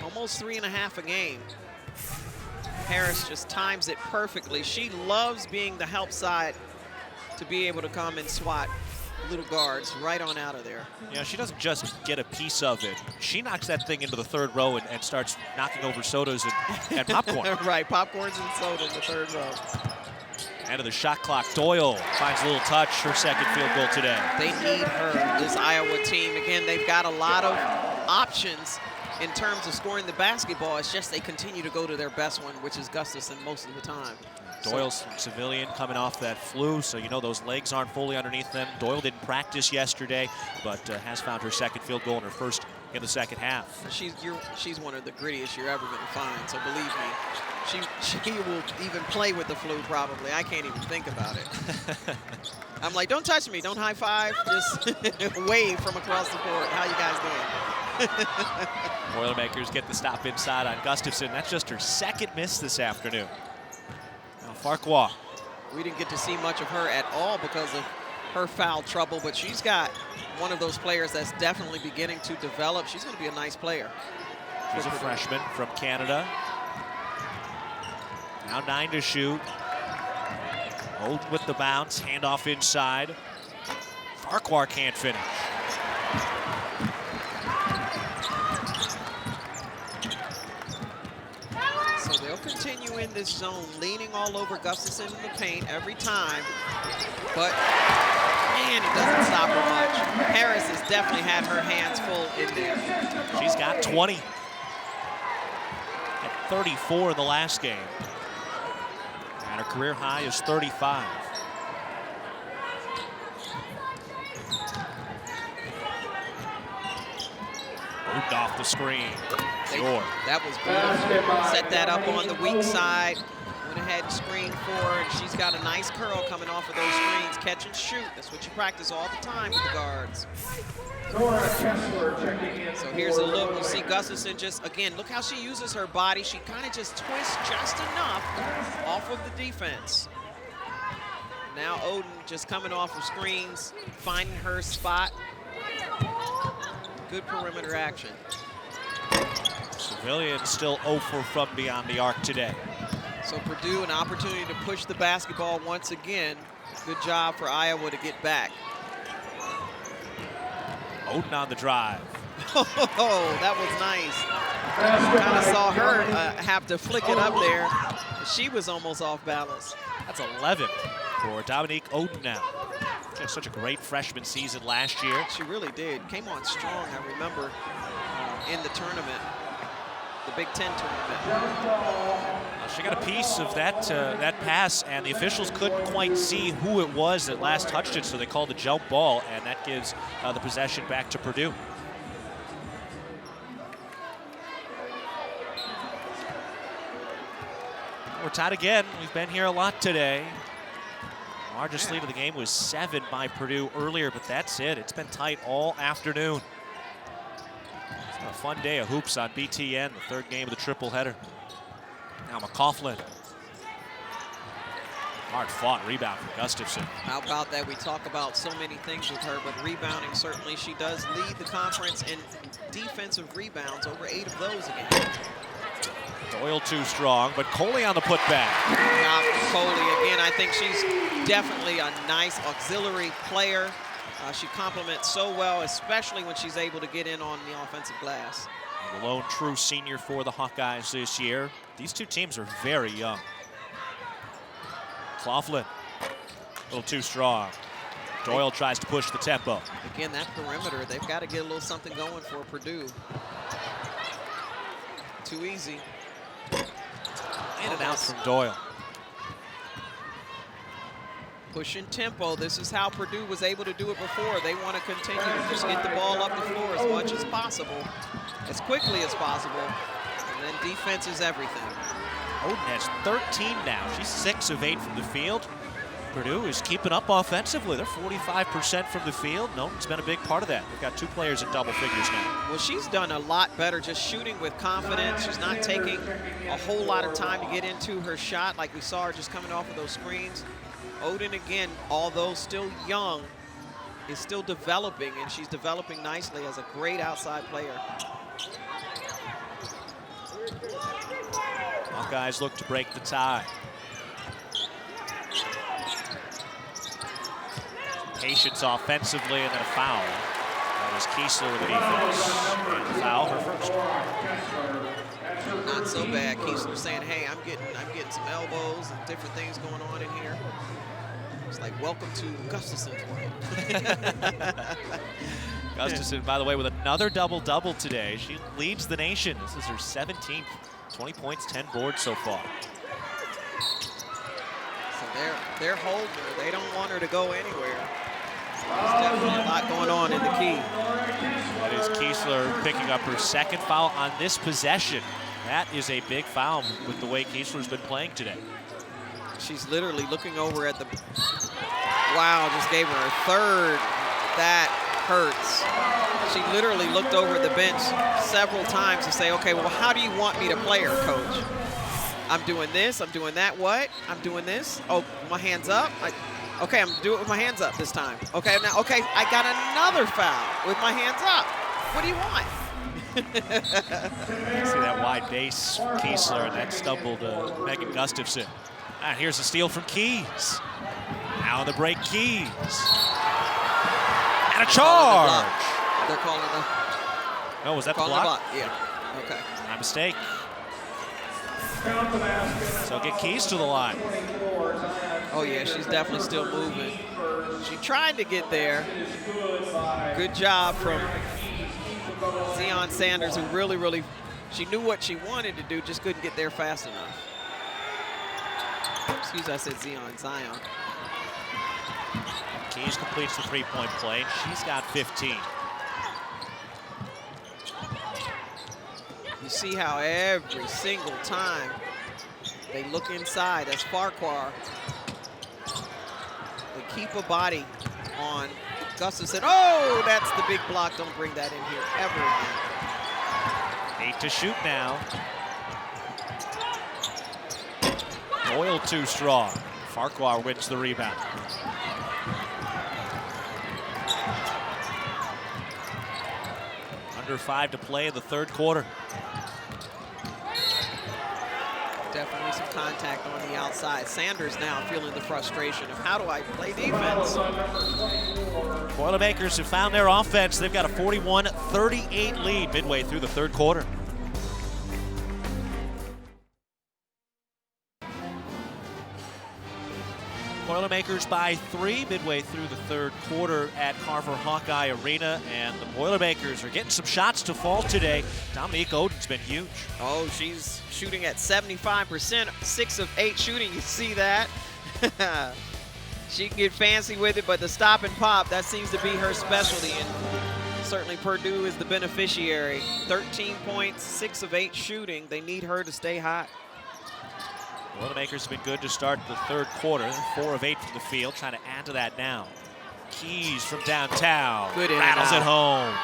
[SPEAKER 2] almost 3.5 a game. Harris just times it perfectly. She loves being the help side to be able to come and swat little guards right on out of there.
[SPEAKER 1] Yeah, she doesn't just get a piece of it. She knocks that thing into the third row and starts knocking over sodas and popcorn.
[SPEAKER 2] Right, popcorns and soda in the third row.
[SPEAKER 1] End of the shot clock. Doyle finds a little touch, her second field goal today.
[SPEAKER 2] They need her, this Iowa team. Again, they've got a lot of options in terms of scoring the basketball. It's just they continue to go to their best one, which is Gustafson most of the time.
[SPEAKER 1] Doyle's Civilian coming off that flu, so you know those legs aren't fully underneath them. Doyle didn't practice yesterday, but has found her second field goal and her first in the second half.
[SPEAKER 2] She's one of the grittiest you're ever going to find, so believe me, she will even play with the flu probably. I can't even think about it. I'm like, don't touch me, don't high five, just wave from across the court. How you guys doing?
[SPEAKER 1] Boilermakers get the stop inside on Gustafson. That's just her second miss this afternoon. Now Farquhar.
[SPEAKER 2] We didn't get to see much of her at all because of her foul trouble, but she's got one of those players that's definitely beginning to develop. She's going to be a nice player.
[SPEAKER 1] She's a freshman from Canada. Now 9 to shoot. Hold with the bounce, handoff inside. Farquhar can't finish.
[SPEAKER 2] So they'll continue in this zone, leaning all over Gustafson in the paint every time. But, man, it doesn't stop her much. Harris has definitely had her hands full in there.
[SPEAKER 1] She's got 20. At 34 in the last game. And her career high is 35. Moved off the screen. Sure.
[SPEAKER 2] That was beautiful. Set that up on the weak side. Went overhead screen for her, and she's got a nice curl coming off of those screens. Catch and shoot. That's what you practice all the time with the guards. So here's a look. You see Gustafson just, again, look how she uses her body. She kind of just twists just enough off of the defense. Now Oden just coming off of screens, finding her spot. Good perimeter action.
[SPEAKER 1] Civilian still 0 for from beyond the arc today.
[SPEAKER 2] So Purdue, an opportunity to push the basketball once again. Good job for Iowa to get back.
[SPEAKER 1] Oden on the drive.
[SPEAKER 2] Oh, that was nice. Kind of saw her have to flick it up there. She was almost off balance.
[SPEAKER 1] That's 11 for Dominique Oden now. She had such a great freshman season last year.
[SPEAKER 2] She really did. Came on strong, I remember, in the tournament, the Big Ten tournament.
[SPEAKER 1] She got a piece of that that pass, and the officials couldn't quite see who it was that last touched it, so they called a jump ball, and that gives the possession back to Purdue. We're tied again. We've been here a lot today. Largest lead of the game was 7 by Purdue earlier, but that's it. It's been tight all afternoon. It's been a fun day of hoops on BTN, the third game of the triple header. Now McCaughlin. Hard fought rebound from Gustafson.
[SPEAKER 2] How about that? We talk about so many things with her, but rebounding, certainly she does lead the conference in defensive rebounds, over 8 of those again.
[SPEAKER 1] Doyle too strong, but Coley on the putback.
[SPEAKER 2] Now Coley again, I think she's definitely a nice auxiliary player. She complements so well, especially when she's able to get in on the offensive glass.
[SPEAKER 1] The lone true senior for the Hawkeyes this year. These two teams are very young. Claflin, a little too strong. Doyle tries to push the tempo.
[SPEAKER 2] Again, that perimeter, they've got to get a little something going for Purdue. Too easy.
[SPEAKER 1] In and out from Doyle.
[SPEAKER 2] Pushing tempo. This is how Purdue was able to do it before. They want to continue to just get the ball up the floor as much as possible, as quickly as possible, and then defense is everything.
[SPEAKER 1] Oden has 13 now. She's 6 of 8 from the field. Purdue is keeping up offensively. They're 45% from the field. Oden's been a big part of that. They've got 2 players in double figures now.
[SPEAKER 2] Well, she's done a lot better just shooting with confidence. She's not taking a whole lot of time to get into her shot like we saw her just coming off of those screens. Oden, again, although still young, is still developing, and she's developing nicely as a great outside player.
[SPEAKER 1] Hawkeyes look to break the tie. Patience offensively, and then a foul. That was Kiesler with the defense. And the foul, her first.
[SPEAKER 2] Not so bad. Kiesler saying, "Hey, I'm getting some elbows and different things going on in here." It's like, welcome to Gustafson's world.
[SPEAKER 1] Gustafson, by the way, with another double-double today. She leads the nation. This is her 17th. 20 points, 10 boards so far.
[SPEAKER 2] So they're holding her. They don't want her to go anywhere. So there's definitely a lot going on in the key.
[SPEAKER 1] That is Kiesler picking up her second foul on this possession. That is a big foul with the way Kiesler's been playing today.
[SPEAKER 2] She's literally looking over at the, wow, just gave her a third. That hurts. She literally looked over at the bench several times to say, okay, well, how do you want me to play her, coach? I'm doing this, I'm doing that, what? I'm doing this, oh, my hands up. Okay, I'm doing it with my hands up this time. Okay, now, okay, I got another foul with my hands up. What do you want?
[SPEAKER 1] See that wide base, Kiesler, and that stumbled Megan Gustafson. And here's a steal from Keys. Now on the break, Keys. And a charge.
[SPEAKER 2] They're calling the.
[SPEAKER 1] Oh, was that the block?
[SPEAKER 2] Yeah. Okay.
[SPEAKER 1] My mistake. So get Keys to the line.
[SPEAKER 2] Oh yeah, she's definitely still moving. She tried to get there. Good job from Zion Sanders, who really, she knew what she wanted to do, just couldn't get there fast enough. Excuse me, I said Zion.
[SPEAKER 1] Keys completes the three-point play, and she's got 15.
[SPEAKER 2] You see how every single time They look inside. That's Farquhar. They keep a body on Gustafson. Oh, that's the big block. Don't bring that in here ever again.
[SPEAKER 1] 8 to shoot now. Doyle too strong. Farquhar wins the rebound. Under 5 to play in the third quarter.
[SPEAKER 2] Definitely some contact on the outside. Sanders now feeling the frustration of how do I play defense?
[SPEAKER 1] Boilermakers have found their offense. They've got a 41-38 lead midway through the third quarter. Boilermakers by 3 midway through the third quarter at Carver Hawkeye Arena, and the Boilermakers are getting some shots to fall today. Dominique Oden's been huge.
[SPEAKER 2] Oh, she's shooting at 75%, 6 of 8 shooting, you see that? She can get fancy with it, but the stop and pop, that seems to be her specialty, and certainly Purdue is the beneficiary. 13 points, 6 of 8 shooting. They need her to stay hot.
[SPEAKER 1] Boilermakers have been good to start the third quarter. 4 of 8 from the field, trying to add to that now. Keys from downtown.
[SPEAKER 2] Good in
[SPEAKER 1] rattles
[SPEAKER 2] and
[SPEAKER 1] it home.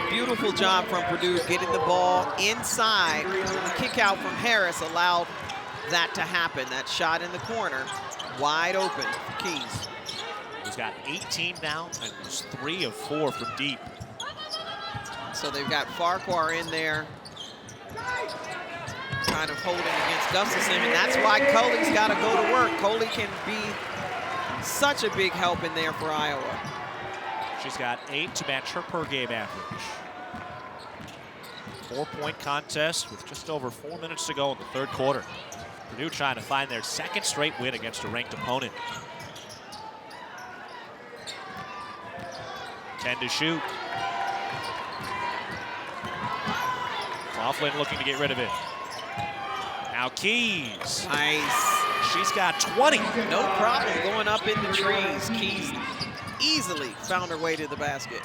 [SPEAKER 2] Beautiful job from Purdue getting the ball inside. The kick out from Harris allowed that to happen. That shot in the corner, wide open for Keys.
[SPEAKER 1] He's got 18 now and was 3 of 4 from deep.
[SPEAKER 2] So they've got Farquhar in there, kind of holding against Gustafson, and that's why Coley's got to go to work. Coley can be such a big help in there for Iowa.
[SPEAKER 1] She's got 8 to match her per game average. 4-point contest with just over 4 minutes to go in the third quarter. Purdue trying to find their second straight win against a ranked opponent. 10 to shoot. Coughlin looking to get rid of it. Now Keys.
[SPEAKER 2] Nice.
[SPEAKER 1] She's got 20.
[SPEAKER 2] No problem going up in the trees. Keys easily found her way to the basket.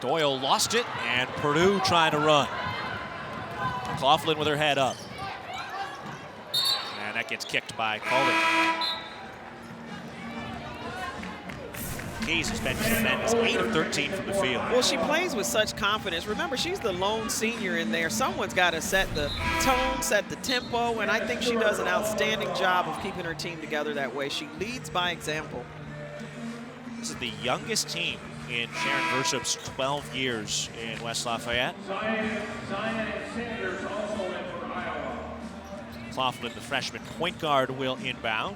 [SPEAKER 1] Doyle lost it, and Purdue trying to run. Coughlin with her head up. And that gets kicked by Coley. Keys has been tremendous, 8 of 13 from the field.
[SPEAKER 2] Well, she plays with such confidence. Remember, she's the lone senior in there. Someone's got to set the tone, set the tempo, and I think she does an outstanding job of keeping her team together that way. She leads by example.
[SPEAKER 1] This is the youngest team in Sharon Versup's 12 years in West Lafayette.
[SPEAKER 3] Zion and Sanders also in for Iowa.
[SPEAKER 1] Coughlin, the freshman point guard, will inbound.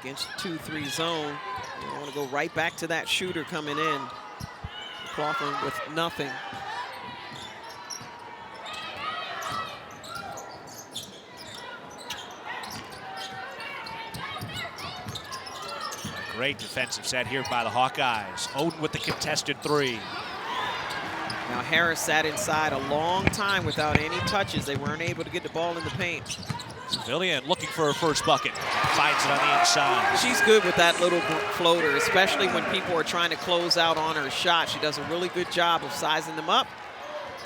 [SPEAKER 2] Against 2-3 zone, you want to go right back to that shooter coming in. Coughlin with nothing.
[SPEAKER 1] A great defensive set here by the Hawkeyes. Oden with the contested 3.
[SPEAKER 2] Now Harris sat inside a long time without any touches. They weren't able to get the ball in the paint.
[SPEAKER 1] Civilian looking for her first bucket. Finds it on the inside.
[SPEAKER 2] She's good with that little floater, especially when people are trying to close out on her shot. She does a really good job of sizing them up,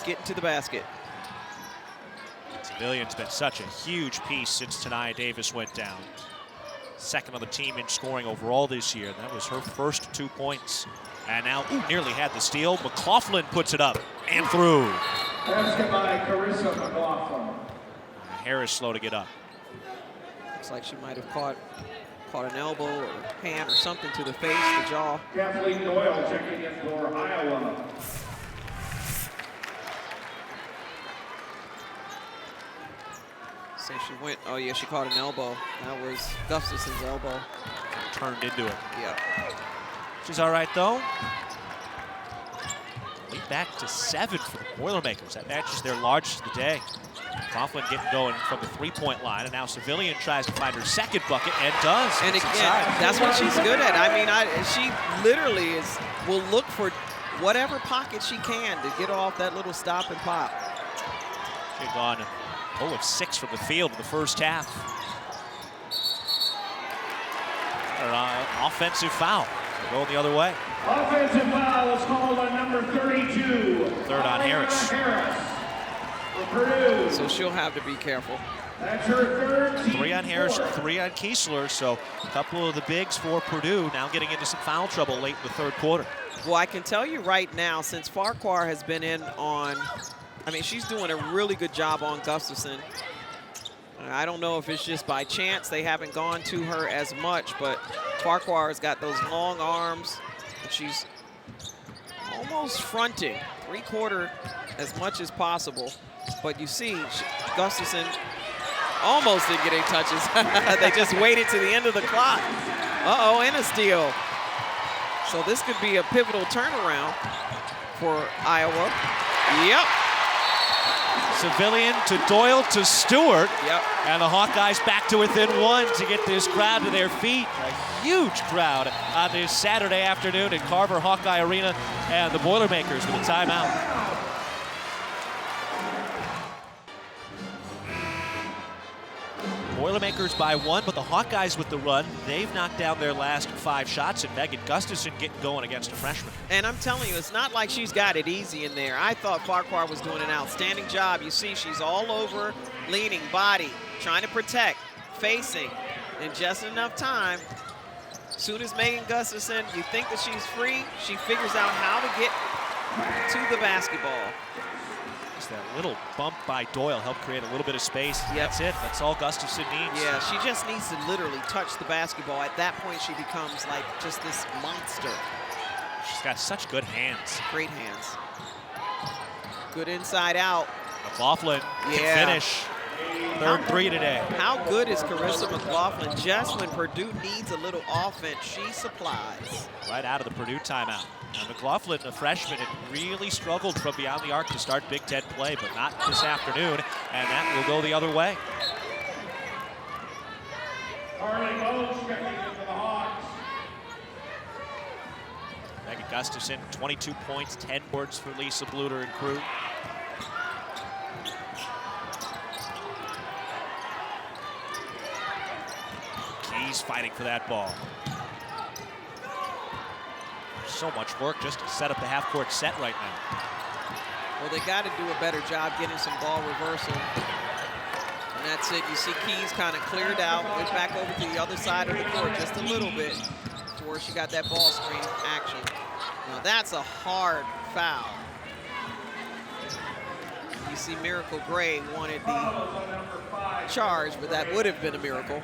[SPEAKER 2] getting to the basket.
[SPEAKER 1] Civilian's been such a huge piece since Tania Davis went down. Second on the team in scoring overall this year. That was her first 2 points. And now nearly had the steal. McLaughlin puts it up and through.
[SPEAKER 3] Basket by Carissa McLaughlin.
[SPEAKER 1] Harris slow to get up.
[SPEAKER 2] Looks like she might have caught an elbow or hand or something to the face, the jaw.
[SPEAKER 3] Kathleen Doyle checking in for Iowa.
[SPEAKER 2] So she went, oh yeah, she caught an elbow. That was Gustafson's elbow.
[SPEAKER 1] Turned into it.
[SPEAKER 2] Yeah.
[SPEAKER 1] She's all right though. Lead back to 7 for the Boilermakers. That matches their largest of the day. Coughlin getting going from the 3-point line, and now Civilian tries to find her second bucket and does.
[SPEAKER 2] And again, that's what she's good at. I mean, she literally will look for whatever pocket she can to get off that little stop and pop.
[SPEAKER 1] She's gone 0 of 6 from the field in the first half. An offensive foul. Going the other way.
[SPEAKER 3] Offensive foul is called on number 32.
[SPEAKER 1] Third on Harris.
[SPEAKER 3] For Purdue.
[SPEAKER 2] So she'll have to be careful.
[SPEAKER 3] That's her third.
[SPEAKER 1] 3 on Harris, 3 on Kiesler. So a couple of the bigs for Purdue now getting into some foul trouble late in the third quarter.
[SPEAKER 2] Well, I can tell you right now, since Farquhar has been in on, I mean, she's doing a really good job on Gustafson. I don't know if it's just by chance they haven't gone to her as much, but Farquhar's got those long arms, and she's almost fronting, 3/4 as much as possible. But you see, Gustafson almost didn't get any touches. They just waited to the end of the clock. Uh-oh, and a steal. So this could be a pivotal turnaround for Iowa. Yep.
[SPEAKER 1] Civilian to Doyle to Stewart.
[SPEAKER 2] Yep.
[SPEAKER 1] And the Hawkeyes back to within 1 to get this crowd to their feet. A huge crowd on this Saturday afternoon at Carver Hawkeye Arena, and the Boilermakers with a timeout. Boilermakers by 1, but the Hawkeyes with the run. They've knocked down their last 5 shots, and Megan Gustafson getting going against a freshman.
[SPEAKER 2] And I'm telling you, it's not like she's got it easy in there. I thought Farquhar was doing an outstanding job. You see, she's all over, leaning, body, trying to protect, facing, in just enough time. As soon as Megan Gustafson, you think that she's free, she figures out how to get to the basketball.
[SPEAKER 1] Just that little bump by Doyle helped create a little bit of space.
[SPEAKER 2] Yep.
[SPEAKER 1] That's it. That's all Gustafson needs.
[SPEAKER 2] Yeah, she just needs to literally touch the basketball. At that point, she becomes like just this monster.
[SPEAKER 1] She's got such good hands.
[SPEAKER 2] Great hands. Good inside out.
[SPEAKER 1] McLaughlin can finish. Third 3 today.
[SPEAKER 2] How good is Carissa McLaughlin? Just when Purdue needs a little offense, she supplies.
[SPEAKER 1] Right out of the Purdue timeout. Now McLaughlin, a freshman, had really struggled from beyond the arc to start Big Ten play, but not this afternoon, and that will go the other way. Megan Gustafson, 22 points, 10 boards for Lisa Bluter and crew. Keys fighting for that ball. So much work just to set up the half-court set right now.
[SPEAKER 2] Well, they got to do a better job getting some ball reversal. And that's it. You see Keys kind of cleared out, went back over to the other side of the court just a little bit to where she got that ball screen action. Now that's a hard foul. You see Miracle Gray wanted the charge, but that would have been a miracle.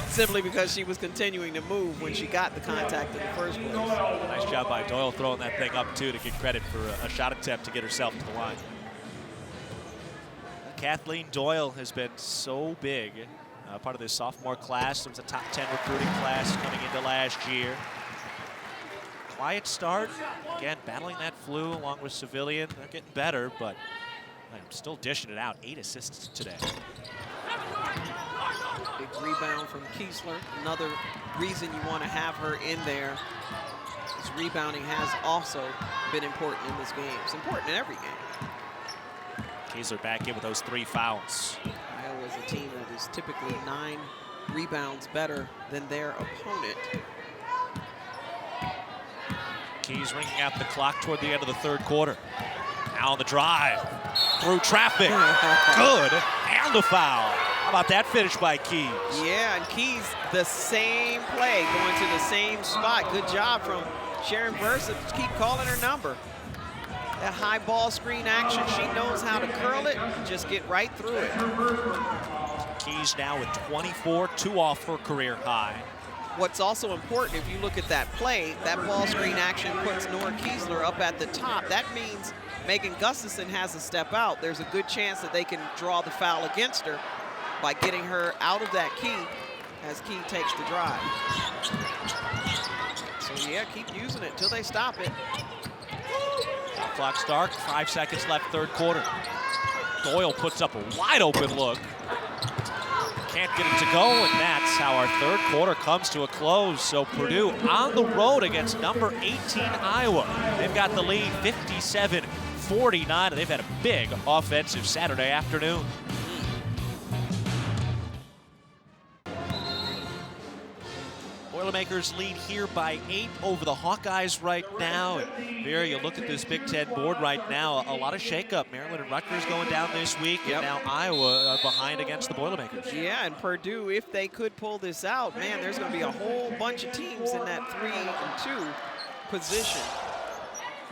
[SPEAKER 2] Simply because she was continuing to move when she got the contact in the first place.
[SPEAKER 1] Nice job by Doyle throwing that thing up, too, to get credit for a shot attempt to get herself to the line. Kathleen Doyle has been so big. Part of this sophomore class. It was a top 10 recruiting class coming into last year. Quiet start. Again, battling that flu along with Civilian. They're getting better, but I'm still dishing it out. 8 assists today.
[SPEAKER 2] Big rebound from Kiesler. Another reason you want to have her in there is rebounding has also been important in this game. It's important in every game.
[SPEAKER 1] Kiesler back in with those 3 fouls.
[SPEAKER 2] Iowa is a team that is typically 9 rebounds better than their opponent.
[SPEAKER 1] Keys ringing out the clock toward the end of the third quarter. Now on the drive, through traffic, good, and a foul. How about that finish by Keys?
[SPEAKER 2] Yeah, and Keys, the same play, going to the same spot. Good job from Sharon Bursa to keep calling her number. That high ball screen action, she knows how to curl it and just get right through it.
[SPEAKER 1] Keys now with 24, 2 off her career high.
[SPEAKER 2] What's also important, if you look at that play, that ball screen action puts Nora Kiesler up at the top. That means Megan Gustafson has to step out. There's a good chance that they can draw the foul against her by getting her out of that key as Key takes the drive. So yeah, keep using it till they stop it.
[SPEAKER 1] Shot clock start, 5 seconds left, third quarter. Doyle puts up a wide open look. Can't get it to go, and that's how our third quarter comes to a close. So Purdue on the road against number 18 Iowa. They've got the lead 57-49, and they've had a big offensive Saturday afternoon.
[SPEAKER 2] Boy,
[SPEAKER 1] Boilermakers lead here by 8 over the Hawkeyes right now. And Vera, you look at this Big Ten board right now, a lot of shakeup. Maryland and Rutgers going down this week, and now Iowa behind against the Boilermakers.
[SPEAKER 2] Yeah, and Purdue, if they could pull this out, man, there's going to be a whole bunch of teams in that 3 and 2 position.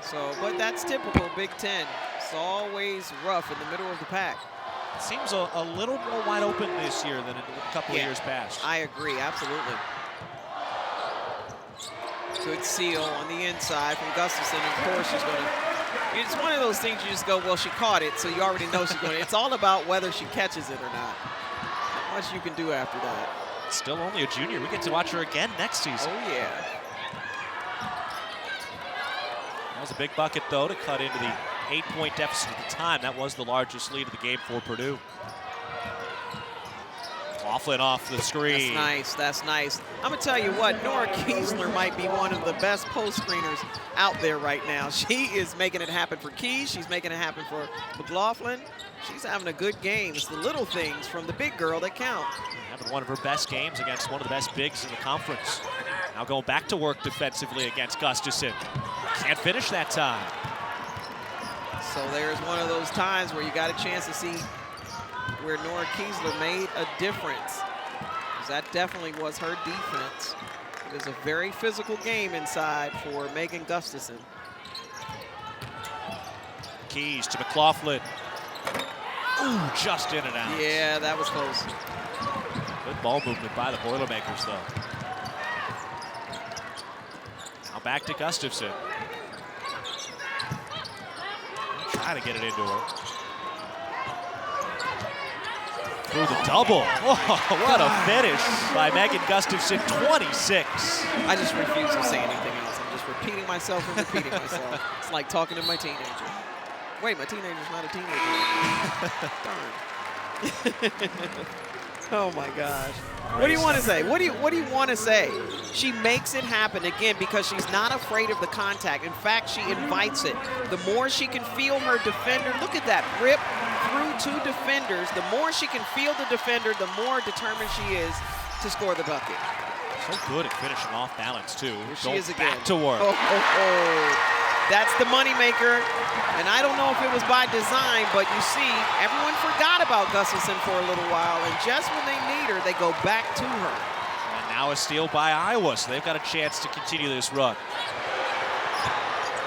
[SPEAKER 2] So, but that's typical Big Ten. It's always rough in the middle of the pack.
[SPEAKER 1] It seems a little more wide open this year than in a couple of years past.
[SPEAKER 2] I agree, absolutely. Good seal on the inside from Gustafson. Of course, she's going to. It's one of those things you just go, well, she caught it, so you already know she's going to. It's all about whether she catches it or not. Not much you can do after that.
[SPEAKER 1] Still only a junior. We get to watch her again next season.
[SPEAKER 2] Oh, yeah.
[SPEAKER 1] That was a big bucket, though, to cut into the 8-point deficit at the time. That was the largest lead of the game for Purdue. Laughlin off the screen.
[SPEAKER 2] That's nice. That's nice. I'm going to tell you what, Nora Kiesler might be one of the best post screeners out there right now. She is making it happen for Keys. She's making it happen for McLaughlin. She's having a good game. It's the little things from the big girl that count.
[SPEAKER 1] Having one of her best games against one of the best bigs in the conference. Now going back to work defensively against Gustafson. Can't finish that time.
[SPEAKER 2] So there's one of those times where you got a chance to see where Nora Kiesler made a difference. That definitely was her defense. It is a very physical game inside for Megan Gustafson.
[SPEAKER 1] Keys to McLaughlin. Ooh, just in and out.
[SPEAKER 2] Yeah, that was close.
[SPEAKER 1] Good ball movement by the Boilermakers, though. Now back to Gustafson. Trying to get it into her. Through the double. Oh, what a finish by Megan Gustafson, 26.
[SPEAKER 2] I just refuse to say anything else. I'm just repeating myself and repeating myself. It's like talking to my teenager. Wait, my teenager's not a teenager. Darn. Oh my gosh. What do you want to say? What do you want to say? She makes it happen again because she's not afraid of the contact. In fact, she invites it. The more she can feel her defender, look at that rip through 2 defenders. The more she can feel the defender, the more determined she is to score the bucket.
[SPEAKER 1] So good at finishing off balance too.
[SPEAKER 2] Here she is again.
[SPEAKER 1] Back to work.
[SPEAKER 2] That's the moneymaker. And I don't know if it was by design, but you see, everyone forgot about Gustafson for a little while, and just when they need her, they go back to her.
[SPEAKER 1] And now a steal by Iowa, so they've got a chance to continue this run.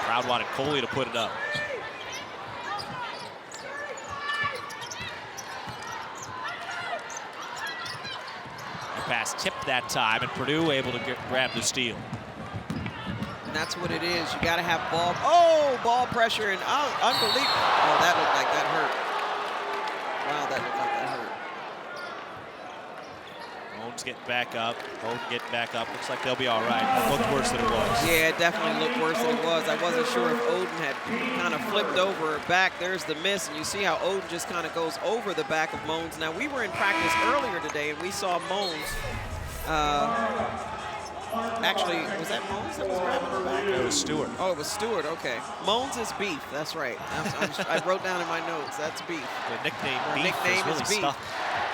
[SPEAKER 1] Crowd wanted Coley to put it up. The pass tipped that time, and Purdue able to grab the steal.
[SPEAKER 2] And that's what it is. You got to have ball pressure, and unbelievable. Oh, that looked like that hurt. Wow, that looked like that hurt.
[SPEAKER 1] Owen's getting back up. Owen getting back up. Looks like they'll be all right. It looked worse than it was.
[SPEAKER 2] Yeah, it definitely looked worse than it was. I wasn't sure if Oden had kind of flipped over her back. There's the miss, and you see how Oden just kind of goes over the back of Moans. Now, we were in practice earlier today, and we saw Moans. Actually, was that Moans that was grabbing her back?
[SPEAKER 1] It was Stewart.
[SPEAKER 2] Oh, it was Stewart, okay. Moans is beef, that's right. I wrote down in my notes, that's beef.
[SPEAKER 1] The nickname
[SPEAKER 2] Her
[SPEAKER 1] Beef
[SPEAKER 2] nickname
[SPEAKER 1] is really
[SPEAKER 2] Beef.
[SPEAKER 1] stuck.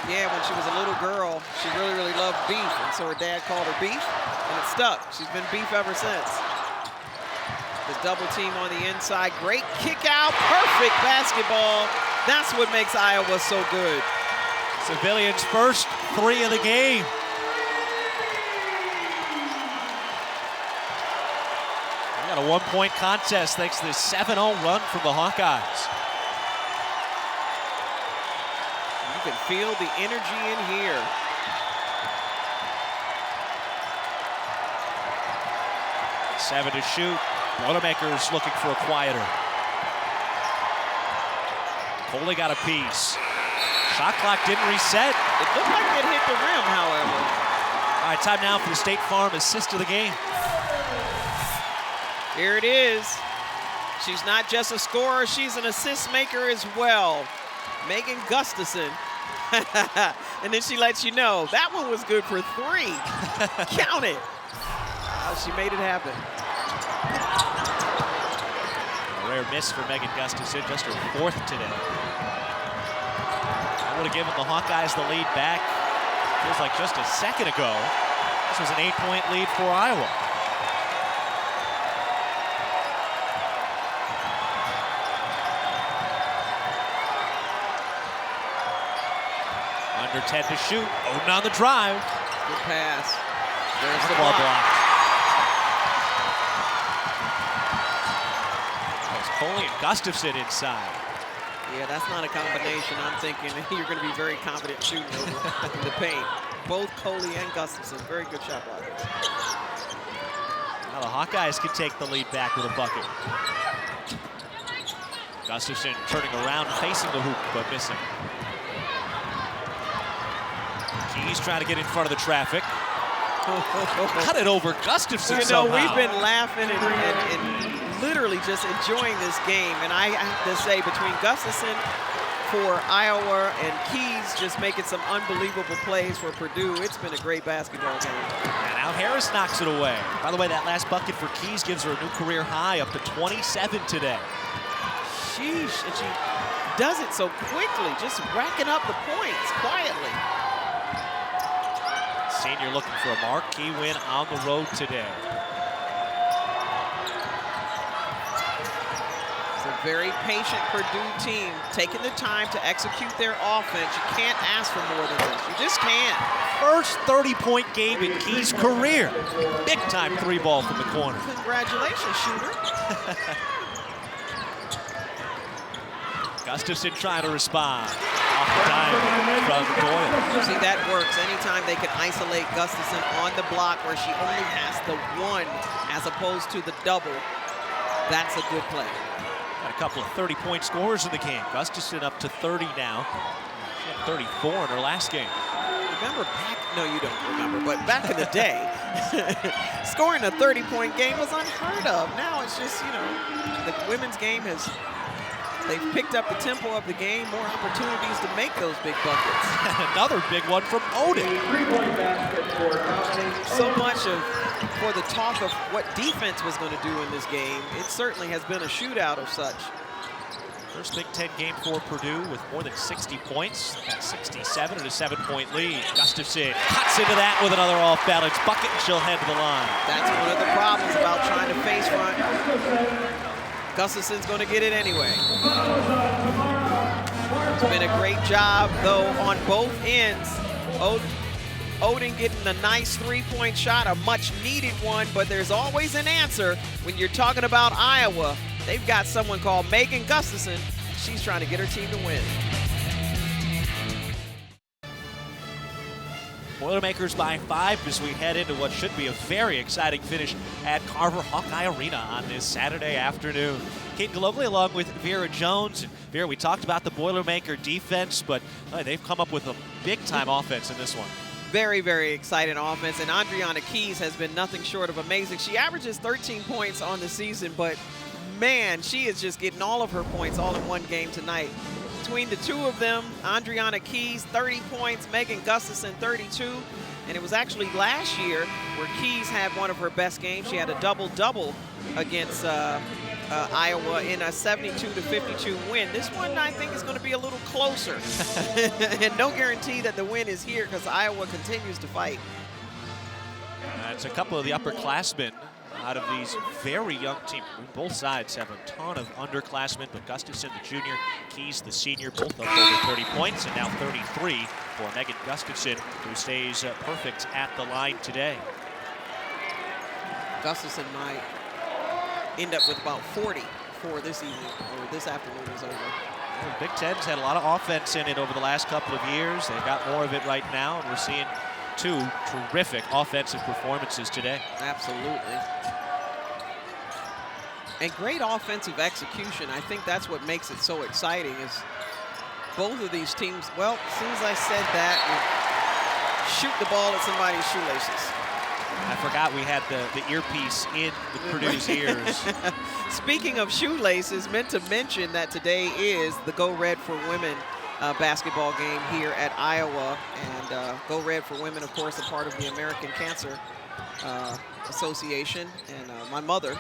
[SPEAKER 2] Yeah, when she was a little girl, she really, really loved beef, and so her dad called her Beef, and it stuck. She's been Beef ever since. The double team on the inside, great kick out, perfect basketball. That's what makes Iowa so good.
[SPEAKER 1] Civilians' first 3 of the game. We got a 1-point contest thanks to this 7-0 run from the Hawkeyes.
[SPEAKER 2] You can feel the energy in here.
[SPEAKER 1] Seven to shoot. Boilermakers looking for a quieter. Coley got a piece. Shot clock didn't reset.
[SPEAKER 2] It looked like it hit the rim, however.
[SPEAKER 1] All right, time now for the State Farm assist of the game.
[SPEAKER 2] Here it is. She's not just a scorer, she's an assist maker as well. Megan Gustafson. And then she lets you know, that one was good for 3. Count it. She made it happen.
[SPEAKER 1] A rare miss for Megan Gustafson, just her 4th today. That would have given the Hawkeyes the lead back. Feels like just a second ago. This was an 8-point lead for Iowa. Under 10 to shoot. Oden on the drive.
[SPEAKER 2] Good pass. There's the
[SPEAKER 1] Ball
[SPEAKER 2] block.
[SPEAKER 1] blocked. There's Coley and Gustafson inside.
[SPEAKER 2] Yeah, that's not a combination. I'm thinking you're going to be very confident shooting over in the paint. Both Coley and Gustafson, very good shot blockers.
[SPEAKER 1] Now the Hawkeyes can take the lead back with a bucket. Gustafson turning around, facing the hoop, but missing. Keys trying to get in front of the traffic. Cut it over Gustafson somehow.
[SPEAKER 2] We've been laughing and literally just enjoying this game. And I have to say, between Gustafson for Iowa and Keys just making some unbelievable plays for Purdue, it's been a great basketball game.
[SPEAKER 1] And now Harris knocks it away. By the way, that last bucket for Keys gives her a new career high, up to 27 today.
[SPEAKER 2] Sheesh, and she does it so quickly, just racking up the points quietly.
[SPEAKER 1] Senior looking for a marquee win on the road today.
[SPEAKER 2] It's a very patient Purdue team, taking the time to execute their offense. You can't ask for more than this. You just can't.
[SPEAKER 1] First 30-point game in Keys' career. Big-time three ball from the corner.
[SPEAKER 2] Congratulations, shooter.
[SPEAKER 1] Gustafson trying to respond. Off the diamond from Doyle.
[SPEAKER 2] See, that works. Anytime they can isolate Gustafson on the block where she only has the one as opposed to the double, that's a good play.
[SPEAKER 1] Got a couple of 30-point scorers in the game. Gustafson up to 30 now. She had 34 in her last game.
[SPEAKER 2] Remember back, no you don't remember, but back in the day, scoring a 30-point game was unheard of. Now it's just, the women's game they've picked up the tempo of the game, more opportunities to make those big buckets.
[SPEAKER 1] Another big one from Oden.
[SPEAKER 2] So much for the talk of what defense was going to do in this game, it certainly has been a shootout of such.
[SPEAKER 1] First Big Ten game for Purdue with more than 60 points. At 67 and a 7-point lead. Gustafson cuts into that with another off-balance bucket, and she'll head to the line.
[SPEAKER 2] That's one of the problems about trying to face front. Gustafson's going to get it anyway. It's been a great job, though, on both ends. Oden getting a nice three-point shot, a much-needed one, but there's always an answer when you're talking about Iowa. They've got someone called Megan Gustafson. She's trying to get her team to win.
[SPEAKER 1] Boilermakers by 5 as we head into what should be a very exciting finish at Carver Hawkeye Arena on this Saturday afternoon. Kate Galogli along with Vera Jones. And Vera, we talked about the Boilermaker defense, but they've come up with a big-time offense in this one.
[SPEAKER 2] Very, very exciting offense, and Adriana Keys has been nothing short of amazing. She averages 13 points on the season, but man, she is just getting all of her points all in one game tonight. Between the two of them, Adriana Keys, 30 points, Megan Gustafson, 32. And it was actually last year where Keys had one of her best games. She had a double-double against Iowa in a 72-52 win. This one, I think, is going to be a little closer. And no guarantee that the win is here because Iowa continues to fight.
[SPEAKER 1] It's a couple of the upperclassmen out of these very young teams. Both sides have a ton of underclassmen, but Gustafson, the junior, Keys, the senior, both up over 30 points, and now 33 for Megan Gustafson, who stays perfect at the line today.
[SPEAKER 2] Gustafson might end up with about 40 for this evening, or this afternoon is over.
[SPEAKER 1] Well, the Big Ten's had a lot of offense in it over the last couple of years. They've got more of it right now, and we're seeing two terrific offensive performances today.
[SPEAKER 2] Absolutely. And great offensive execution. I think that's what makes it so exciting is both of these teams, well, as soon as I said that, shoot the ball at somebody's shoelaces.
[SPEAKER 1] I forgot we had the earpiece in the Purdue's ears.
[SPEAKER 2] Speaking of shoelaces, meant to mention that today is the Go Red for Women basketball game here at Iowa. And Go Red for Women, of course, a part of the American Cancer Association. And my mother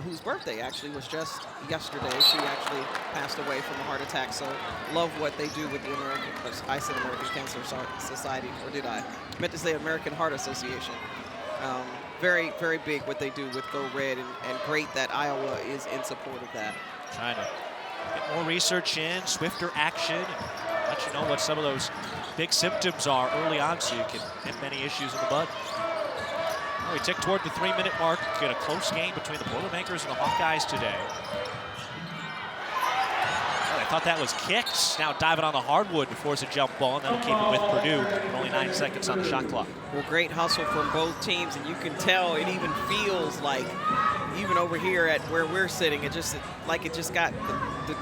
[SPEAKER 2] whose birthday actually was just yesterday. She actually passed away from a heart attack. So love what they do with the American, I said American Cancer Society, or did I? I meant to say American Heart Association. Very, very big what they do with Go Red, and great that Iowa is in support of that.
[SPEAKER 1] Trying to get more research in, swifter action, and let you know what some of those big symptoms are early on so you can nip any issues in the bud. Well, we tick toward the 3-minute mark. Get a close game between the Boilermakers and the Hawkeyes today. Well, I thought that was kicked. Now diving on the hardwood to force a jump ball, and that'll keep it with Purdue with only 9 seconds on the shot clock.
[SPEAKER 2] Well, great hustle from both teams, and you can tell it even feels like, even over here at where we're sitting, it just got the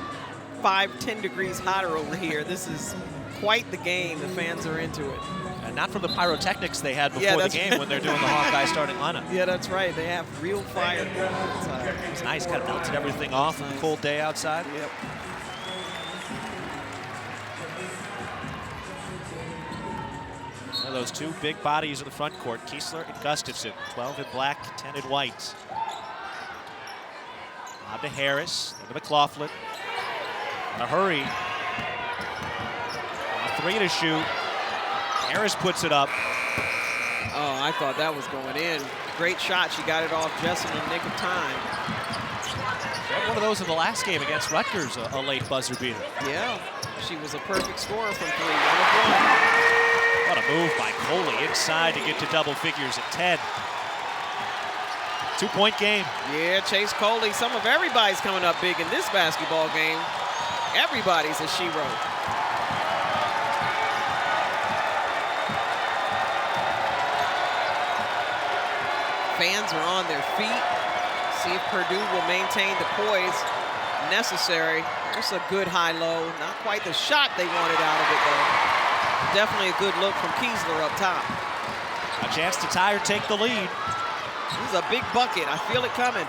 [SPEAKER 2] 5-10 degrees hotter over here. This is quite the game. The fans are into it.
[SPEAKER 1] And not from the pyrotechnics they had before the game when they're doing the Hawkeye starting lineup.
[SPEAKER 2] Yeah, that's right. They have real fire outside.
[SPEAKER 1] It's nice, kind of melted everything off on the cold day outside.
[SPEAKER 2] Yep.
[SPEAKER 1] One of those two big bodies in the front court, Kiesler and Gustafson, 12 in black, 10 in white. Lob to Harris, then to McLaughlin. In a hurry. A 3 to shoot. Harris puts it up.
[SPEAKER 2] Oh, I thought that was going in. Great shot. She got it off just in the nick of time.
[SPEAKER 1] One of those in the last game against Rutgers, a late buzzer beater.
[SPEAKER 2] Yeah, she was a perfect scorer from 3, 1 of 1.
[SPEAKER 1] What a move by Coley inside to get to double figures at 10. 2-point game.
[SPEAKER 2] Yeah, Chase Coley. Some of everybody's coming up big in this basketball game. Everybody's a shero. Fans are on their feet. See if Purdue will maintain the poise necessary. There's a good high-low. Not quite the shot they wanted out of it, though. Definitely a good look from Kiesler up top.
[SPEAKER 1] A chance to tie or take the lead.
[SPEAKER 2] This is a big bucket. I feel it coming.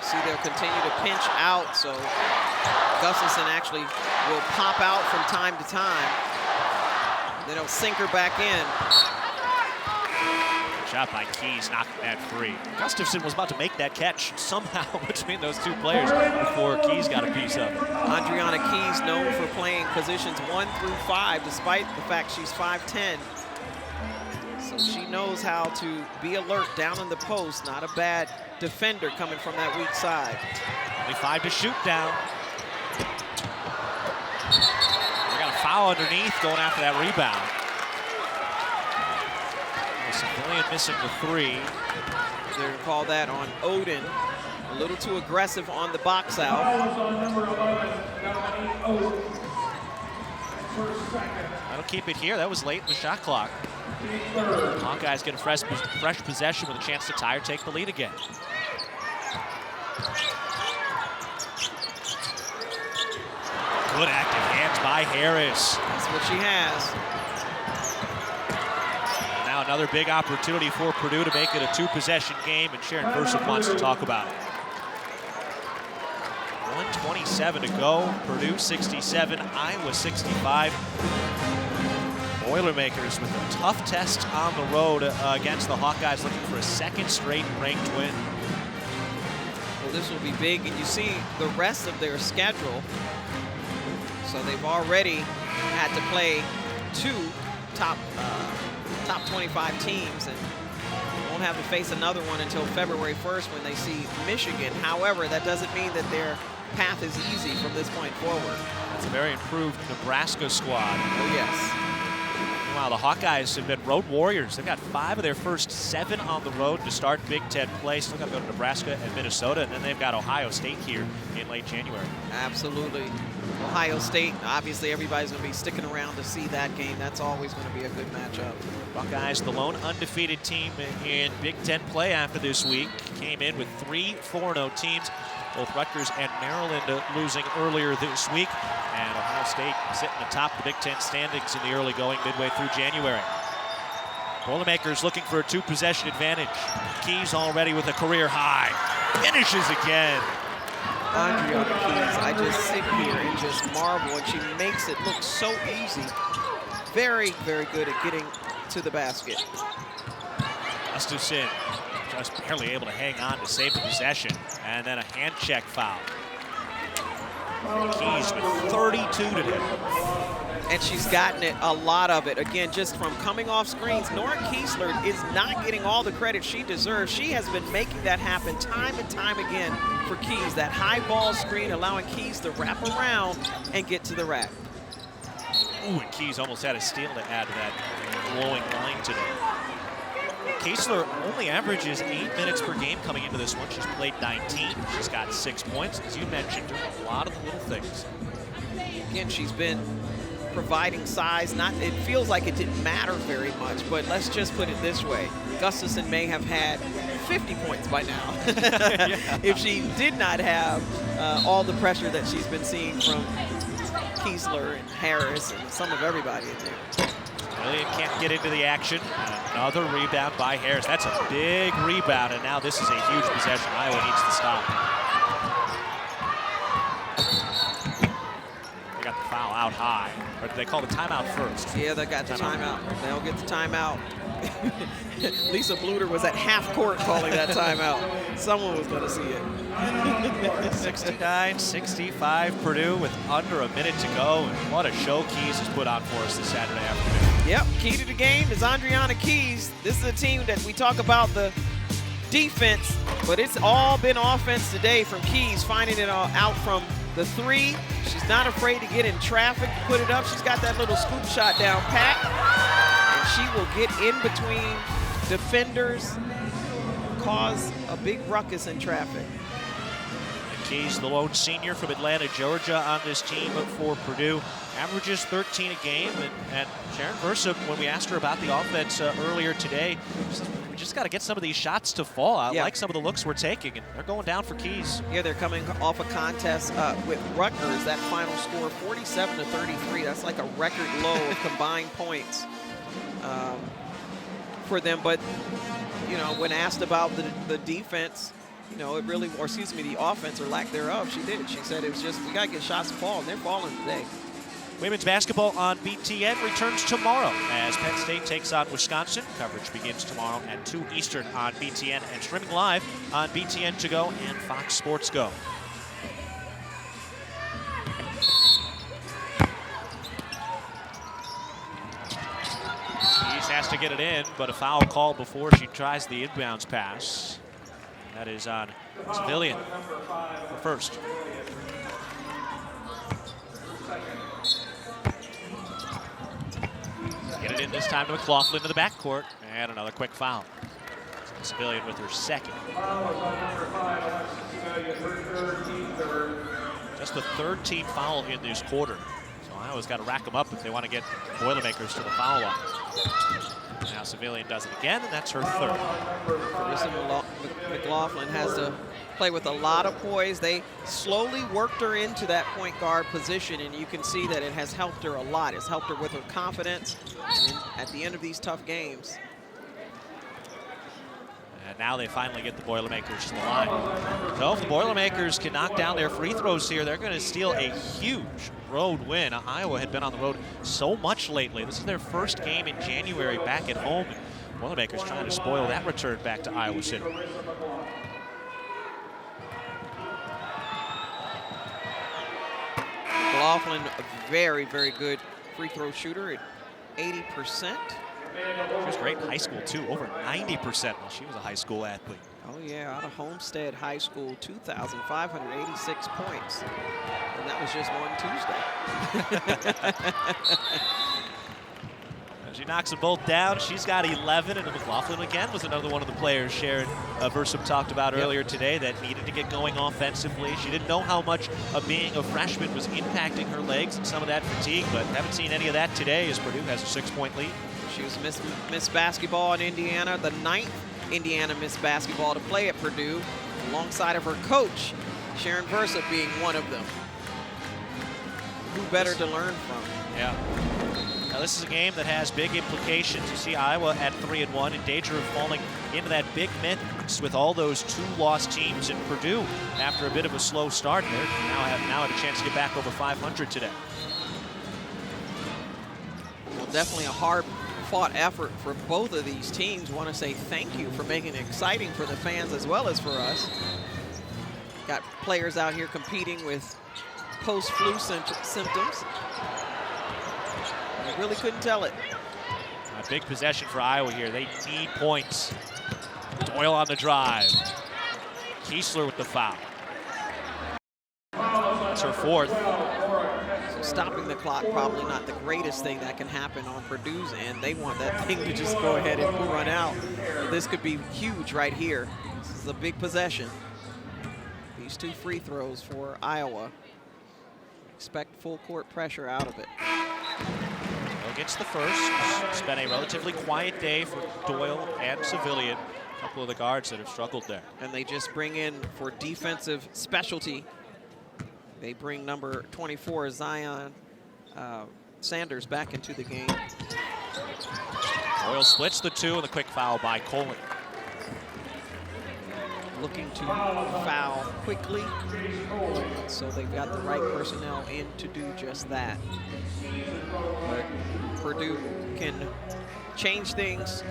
[SPEAKER 2] See, they'll continue to pinch out, so Gustafson actually will pop out from time to time. Then he'll sink her back in.
[SPEAKER 1] Shot by Keys, knocking that free. Gustafson was about to make that catch somehow between those two players before Keys got a piece of it.
[SPEAKER 2] Adriana Keys, known for playing positions 1 through 5, despite the fact she's 5'10". So she knows how to be alert down in the post. Not a bad defender coming from that weak side.
[SPEAKER 1] Only 5 to shoot down. They got a foul underneath going after that rebound. Civilian missing the 3.
[SPEAKER 2] They're going to call that on Odin. A little too aggressive on the box out.
[SPEAKER 1] That'll keep it here. That was late in the shot clock. Hawkeyes get a fresh possession with a chance to tie or take the lead again. Good active hands by Harris.
[SPEAKER 2] That's what she has.
[SPEAKER 1] Now another big opportunity for Purdue to make it a 2-possession game, and Sharon Versup wants to talk about it. 1:27 to go. Purdue 67, Iowa 65. Boilermakers with a tough test on the road against the Hawkeyes, looking for a second straight ranked win.
[SPEAKER 2] Well, this will be big, and you see the rest of their schedule. So they've already had to play 2 top 25 teams, and won't have to face another one until February 1st when they see Michigan. However, that doesn't mean that their path is easy from this point forward.
[SPEAKER 1] That's a very improved Nebraska squad.
[SPEAKER 2] Oh, yes.
[SPEAKER 1] Meanwhile, the Hawkeyes have been road warriors. They've got 5 of their first 7 on the road to start Big Ten play. Still got to go to Nebraska and Minnesota, and then they've got Ohio State here in late January.
[SPEAKER 2] Absolutely. Ohio State, obviously everybody's going to be sticking around to see that game. That's always going to be a good matchup.
[SPEAKER 1] Buckeyes, the lone undefeated team in Big Ten play after this week, came in with 3 4-0 teams. Both Rutgers and Maryland losing earlier this week, and Ohio State sitting atop the Big Ten standings in the early going midway through January. Boilermakers looking for a 2-possession advantage. Keys already with a career high. Finishes again.
[SPEAKER 2] Adriana Keys, I just sit here and just marvel, and she makes it look so easy. Very, very good at getting to the basket.
[SPEAKER 1] Gustafson just barely able to hang on to save the possession. And then a hand check foul. Keys with 32 today.
[SPEAKER 2] And she's gotten it, a lot of it. Again, just from coming off screens, Nora Kiesler is not getting all the credit she deserves. She has been making that happen time and time again for Keys. That high ball screen allowing Keys to wrap around and get to the rack.
[SPEAKER 1] Ooh, and Keys almost had a steal to add to that glowing line today. Kiesler only averages 8 minutes per game coming into this one. She's played 19. She's got 6 points. As you mentioned, doing a lot of the little things.
[SPEAKER 2] Again, she's been providing size. It feels like it didn't matter very much, but let's just put it this way. Gustafson may have had 50 points by now if she did not have all the pressure that she's been seeing from Kiesler and Harris and some of everybody in there.
[SPEAKER 1] William can't get into the action. Another rebound by Harris. That's a big rebound, and now this is a huge possession. Iowa needs to stop. They got the foul out high. Or did they call the timeout first?
[SPEAKER 2] Yeah, they got the timeout. They'll get the timeout. Lisa Bluter was at half court calling that timeout. Someone was going to see it.
[SPEAKER 1] 69-65 Purdue with under a minute to go. And what a show Keys has put on for us this Saturday afternoon.
[SPEAKER 2] Yep, key to the game is Andriana Keys. This is a team that we talk about the defense, but it's all been offense today from Keys, finding it out from the three. She's not afraid to get in traffic, put it up. She's got that little scoop shot down pat, and she will get in between defenders, cause a big ruckus in traffic.
[SPEAKER 1] Keys, the lone senior from Atlanta, Georgia, on this team for Purdue. Averages 13 a game, and Sharon Versa, when we asked her about the offense earlier today, she said, we just got to get some of these shots to fall. I like some of the looks we're taking, and they're going down for Keys.
[SPEAKER 2] Yeah, they're coming off a contest with Rutgers. That final score, 47-33. That's like a record low of combined points for them. But, you know, when asked about the defense, you know, it really, or excuse me, the offense or lack thereof, she did. She said it was just, we got to get shots to fall, and they're falling today.
[SPEAKER 1] Women's basketball on BTN returns tomorrow as Penn State takes on Wisconsin. Coverage begins tomorrow at 2 Eastern on BTN and streaming live on BTN To Go and Fox Sports Go. Keys has to get it in, but a foul call before she tries the inbounds pass. That is on Civilian for first. Get it in this time to McLaughlin to the backcourt, and another quick foul. Civilian with her second. Just the third team foul in this quarter. So Iowa's got to rack them up if they want to get Boilermakers to the foul line. Now Civilian does it again, and that's her third.
[SPEAKER 2] Carissa McLaughlin has to play with a lot of poise. They slowly worked her into that point guard position, and you can see that it has helped her a lot. It's helped her with her confidence at the end of these tough games.
[SPEAKER 1] And now they finally get the Boilermakers to the line. So if the Boilermakers can knock down their free throws here, they're going to steal a huge road win. Iowa had been on the road so much lately. This is their first game in January back at home. Boilermakers trying to spoil that return back to Iowa City.
[SPEAKER 2] McLaughlin, a very, very good free throw shooter at 80%.
[SPEAKER 1] She was great in high school, too, over 90% while she was a high school athlete.
[SPEAKER 2] Oh, yeah, out of Homestead High School, 2,586 points. And that was just one Tuesday.
[SPEAKER 1] She knocks them both down. She's got 11, and McLaughlin again was another one of the players Sharon Versum talked about earlier today that needed to get going offensively. She didn't know how much being a freshman was impacting her legs and some of that fatigue, but haven't seen any of that today as Purdue has a 6-point lead.
[SPEAKER 2] She was Miss Basketball in Indiana, the 9th Indiana Miss Basketball to play at Purdue, alongside of her coach, Sharon Versa, being one of them. Who better to learn from?
[SPEAKER 1] Yeah. Now this is a game that has big implications. You see Iowa at 3-1 in danger of falling into that big mix with all those 2-loss teams in Purdue after a bit of a slow start. They now have a chance to get back over 500 today.
[SPEAKER 2] Well, definitely a hard hard-fought effort for both of these teams. Want to say thank you for making it exciting for the fans as well as for us. Got players out here competing with post-flu symptoms. You really couldn't tell it.
[SPEAKER 1] A big possession for Iowa here. They need points. Doyle on the drive. Kiesler with the foul. That's her fourth.
[SPEAKER 2] So stopping the clock probably not the greatest thing that can happen on Purdue's end. They want that thing to just go ahead and run out. This could be huge right here. This is a big possession. These 2 free throws for Iowa. Expect full court pressure out of it.
[SPEAKER 1] Doyle gets the first. It's been a relatively quiet day for Doyle and Civilian. A couple of the guards that have struggled there.
[SPEAKER 2] And they just bring in for defensive specialty. They bring number 24, Zion Sanders, back into the game.
[SPEAKER 1] Doyle splits the 2 and the quick foul by Coley.
[SPEAKER 2] Looking to foul quickly, so they've got the right personnel in to do just that. But Purdue can change things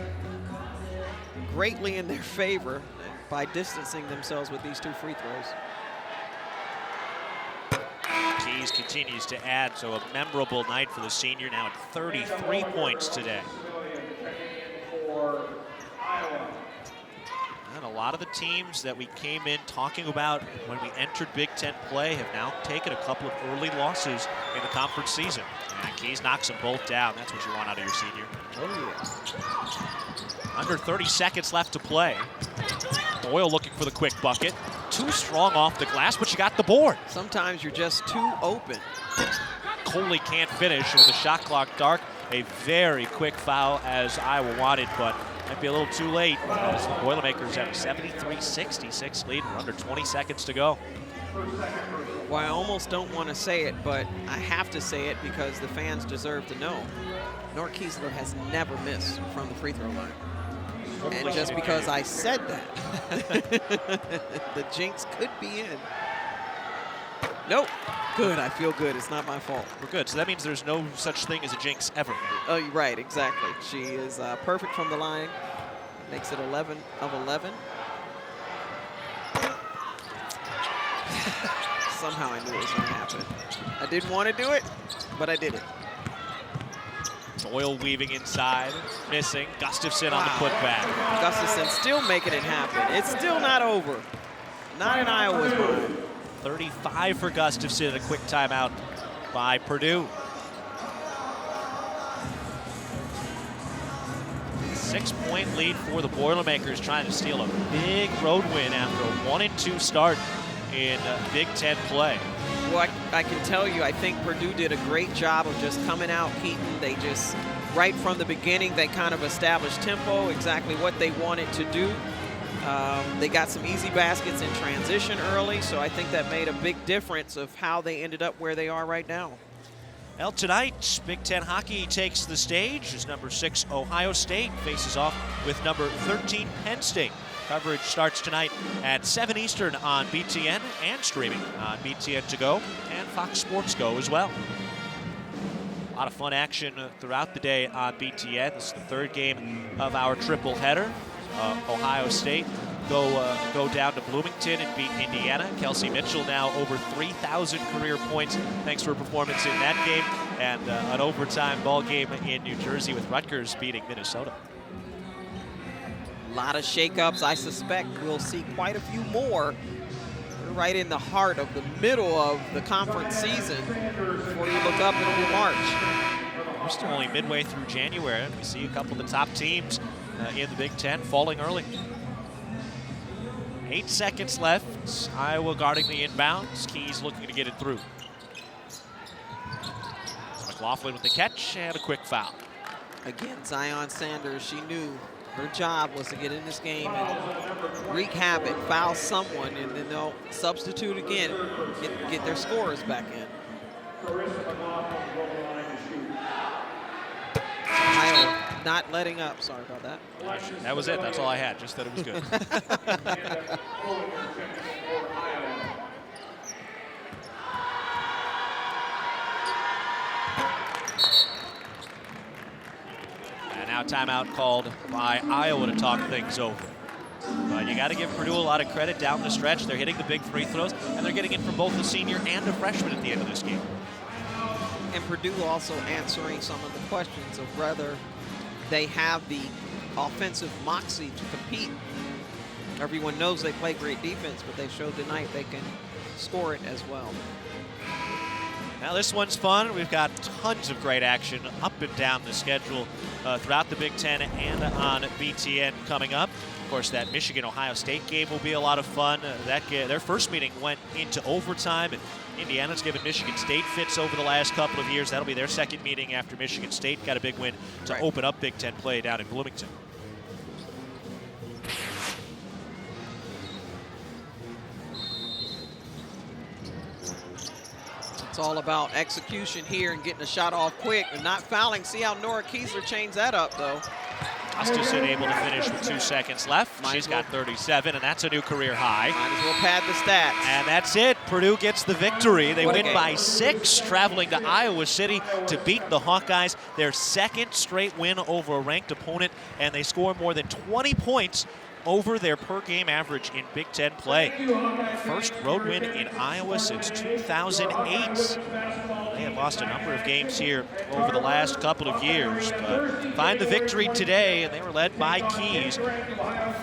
[SPEAKER 2] greatly in their favor by distancing themselves with these 2 free throws.
[SPEAKER 1] Keys continues to add, so a memorable night for the senior, now at 33 points today. And a lot of the teams that we came in talking about when we entered Big Ten play have now taken a couple of early losses in the conference season. And Keys knocks them both down. That's what you want out of your senior.
[SPEAKER 2] Oh, yeah.
[SPEAKER 1] Under 30 seconds left to play. Doyle looking for the quick bucket. Too strong off the glass, but you got the board.
[SPEAKER 2] Sometimes you're just too open.
[SPEAKER 1] Coley can't finish with the shot clock dark. A very quick foul as Iowa wanted, but might be a little too late as the Boilermakers have a 73-66 lead. We're under 20 seconds to go.
[SPEAKER 2] Well, I almost don't want to say it, but I have to say it because the fans deserve to know. Nora Kiesler has never missed from the free throw line. And just because I said that, the jinx could be in. Nope. Good. I feel good. It's not my fault.
[SPEAKER 1] We're good. So that means there's no such thing as a jinx ever.
[SPEAKER 2] Oh, you're right. Exactly. She is perfect from the line. Makes it 11 of 11. Somehow I knew it was going to happen. I didn't want to do it, but I did it.
[SPEAKER 1] Doyle weaving inside, missing. Gustafson on the putback.
[SPEAKER 2] Gustafson still making it happen. It's still not over. Not in Iowa's mind.
[SPEAKER 1] 35 for Gustafson, a quick timeout by Purdue. 6-point lead for the Boilermakers, trying to steal a big road win after a 1-2 start in Big Ten play.
[SPEAKER 2] Well, I can tell you, I think Purdue did a great job of just coming out, Keaton. They just, right from the beginning, they kind of established tempo, exactly what they wanted to do. They got some easy baskets in transition early, so I think that made a big difference of how they ended up where they are right now.
[SPEAKER 1] Well, tonight, Big Ten hockey takes the stage as number 6 Ohio State faces off with number 13 Penn State. Coverage starts tonight at 7 Eastern on BTN and streaming on BTN To Go and Fox Sports Go as well. A lot of fun action throughout the day on BTN. This is the 3rd game of our triple header. Ohio State go down to Bloomington and beat Indiana. Kelsey Mitchell now over 3,000 career points thanks to her performance in that game, and an overtime ball game in New Jersey with Rutgers beating Minnesota.
[SPEAKER 2] A lot of shakeups. I suspect we'll see quite a few more. We're right in the heart of the middle of the conference season. Before you look up, it'll be March.
[SPEAKER 1] We're still only midway through January. We see a couple of the top teams in the Big Ten falling early. 8 seconds left. Iowa guarding the inbounds. Keys looking to get it through. McLaughlin with the catch and a quick foul.
[SPEAKER 2] Again, Zion Sanders, she knew her job was to get in this game and wreak havoc, foul someone, and then they'll substitute again, get their scorers back in. Iowa not letting up. Sorry about that.
[SPEAKER 1] That was it. That's all I had. Just that it was good. And timeout called by Iowa to talk things over. But you got to give Purdue a lot of credit down the stretch. They're hitting the big free throws, and they're getting it from both the senior and the freshman at the end of this game.
[SPEAKER 2] And Purdue also answering some of the questions of whether they have the offensive moxie to compete. Everyone knows they play great defense, but they showed tonight they can score it as well.
[SPEAKER 1] Now this one's fun. We've got tons of great action up and down the schedule throughout the Big Ten and on BTN coming up. Of course, that Michigan-Ohio State game will be a lot of fun. Their first meeting went into overtime, and Indiana's given Michigan State fits over the last couple of years. That'll be their second meeting after Michigan State got a big win to open up Big Ten play down in Bloomington.
[SPEAKER 2] It's all about execution here and getting a shot off quick and not fouling. See how Nora Kiesler changed that up, though.
[SPEAKER 1] Gustafson able to finish with 2 seconds left. She's got 37, and that's a new career high.
[SPEAKER 2] Might as well pad the stats.
[SPEAKER 1] And that's it. Purdue gets the victory. They win by 6, traveling to Iowa City to beat the Hawkeyes. Their second straight win over a ranked opponent, and they score more than 20 points over their per-game average in Big Ten play. First road win in Iowa since 2008. They have lost a number of games here over the last couple of years, but find the victory today, and they were led by Keys.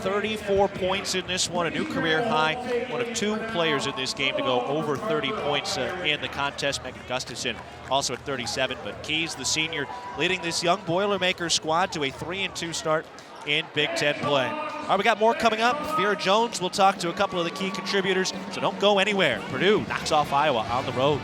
[SPEAKER 1] 34 points in this one, a new career high. One of 2 players in this game to go over 30 points in the contest. Megan Gustafson also at 37, but Keys, the senior, leading this young Boilermakers squad to a 3-2 start in Big Ten play. All right, we got more coming up. Vera Jones will talk to a couple of the key contributors, so don't go anywhere. Purdue knocks off Iowa on the road.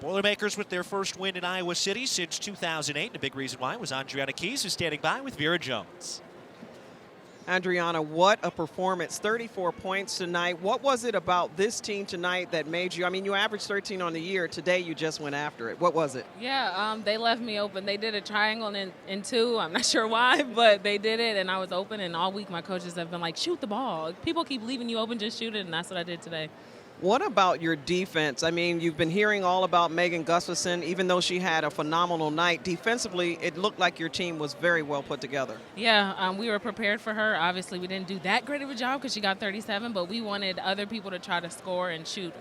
[SPEAKER 1] Boilermakers with their first win in Iowa City since 2008. And a big reason why was Adriana Keys, who's standing by with Vera Jones.
[SPEAKER 2] Adriana, what a performance. 34 points tonight. What was it about this team tonight that made you, I mean, you averaged 13 on the year. Today you just went after it. What was it?
[SPEAKER 4] Yeah, they left me open. They did a triangle in 2. I'm not sure why, but they did it, and I was open. And all week my coaches have been like, shoot the ball. People keep leaving you open, just shoot it, and that's what I did today.
[SPEAKER 2] What about your defense? I mean, you've been hearing all about Megan Gustafson. Even though she had a phenomenal night, defensively, it looked like your team was very well put together.
[SPEAKER 4] Yeah, we were prepared for her. Obviously, we didn't do that great of a job because she got 37, but we wanted other people to try to score and shoot.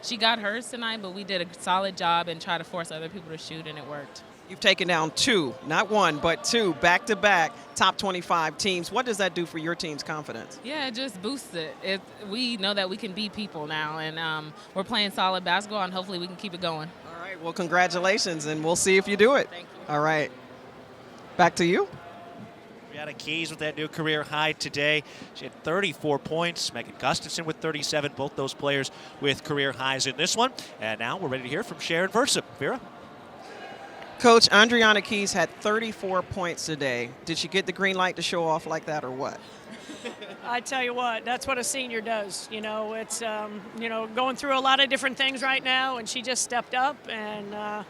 [SPEAKER 4] She got hers tonight, but we did a solid job and try to force other people to shoot, and it worked.
[SPEAKER 2] You've taken down 2, not 1, but 2 back-to-back top 25 teams. What does that do for your team's confidence?
[SPEAKER 4] Yeah, it just boosts it. We know that we can beat people now, and we're playing solid basketball, and hopefully we can keep it going.
[SPEAKER 2] All right, well, congratulations, and we'll see if you do it.
[SPEAKER 4] Thank you.
[SPEAKER 2] All right. Back to you.
[SPEAKER 1] Adriana Keys with that new career high today. She had 34 points. Megan Gustafson with 37. Both those players with career highs in this one. And now we're ready to hear from Sharon Versa. Vera?
[SPEAKER 2] Coach, Adriana Keys had 34 points today. Did she get the green light to show off like that or what?
[SPEAKER 5] I tell you what, that's what a senior does. You know, it's, going through a lot of different things right now, and she just stepped up, and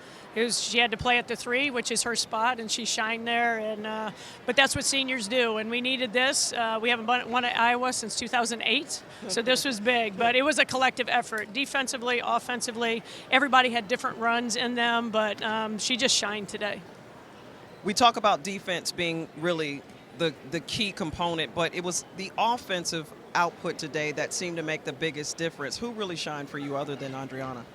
[SPEAKER 5] she had to play at the 3, which is her spot, and she shined there. And but that's what seniors do, and we needed this. We haven't won at Iowa since 2008, so this was big. But it was a collective effort, defensively, offensively. Everybody had different runs in them, but she just shined today.
[SPEAKER 2] We talk about defense being really the key component, but it was the offensive output today that seemed to make the biggest difference. Who really shined for you other than Adriana?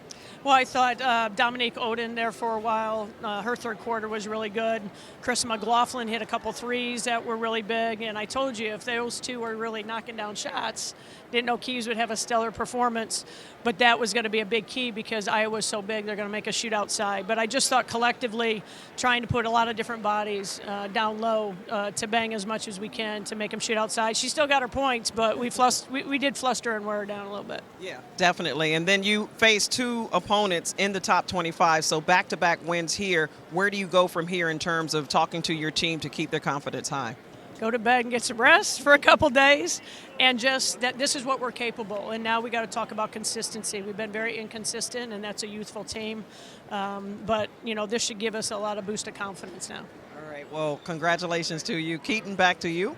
[SPEAKER 5] Well, I thought Dominique Oden there for a while. Her third quarter was really good. Chris McLaughlin hit a couple threes that were really big. And I told you, if those two were really knocking down shots, didn't know Keys would have a stellar performance. But that was going to be a big key because Iowa's so big, they're going to make us shoot outside. But I just thought collectively trying to put a lot of different bodies down low to bang as much as we can to make them shoot outside. She still got her points, but we did fluster and wear her down a little bit.
[SPEAKER 2] Yeah, definitely. And then you faced 2 opponents in the top 25, so back-to-back wins here. Where do you go from here in terms of talking to your team to keep their confidence high?
[SPEAKER 5] Go to bed and get some rest for a couple days, and just that this is what we're capable. And now we got to talk about consistency. We've been very inconsistent, and that's a youthful team. But, this should give us a lot of boost of confidence now.
[SPEAKER 2] All All right, well, congratulations to you. Keaton, back to you.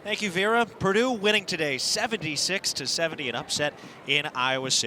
[SPEAKER 1] Thank you, Vera. Purdue winning today 76-70, an upset in Iowa City.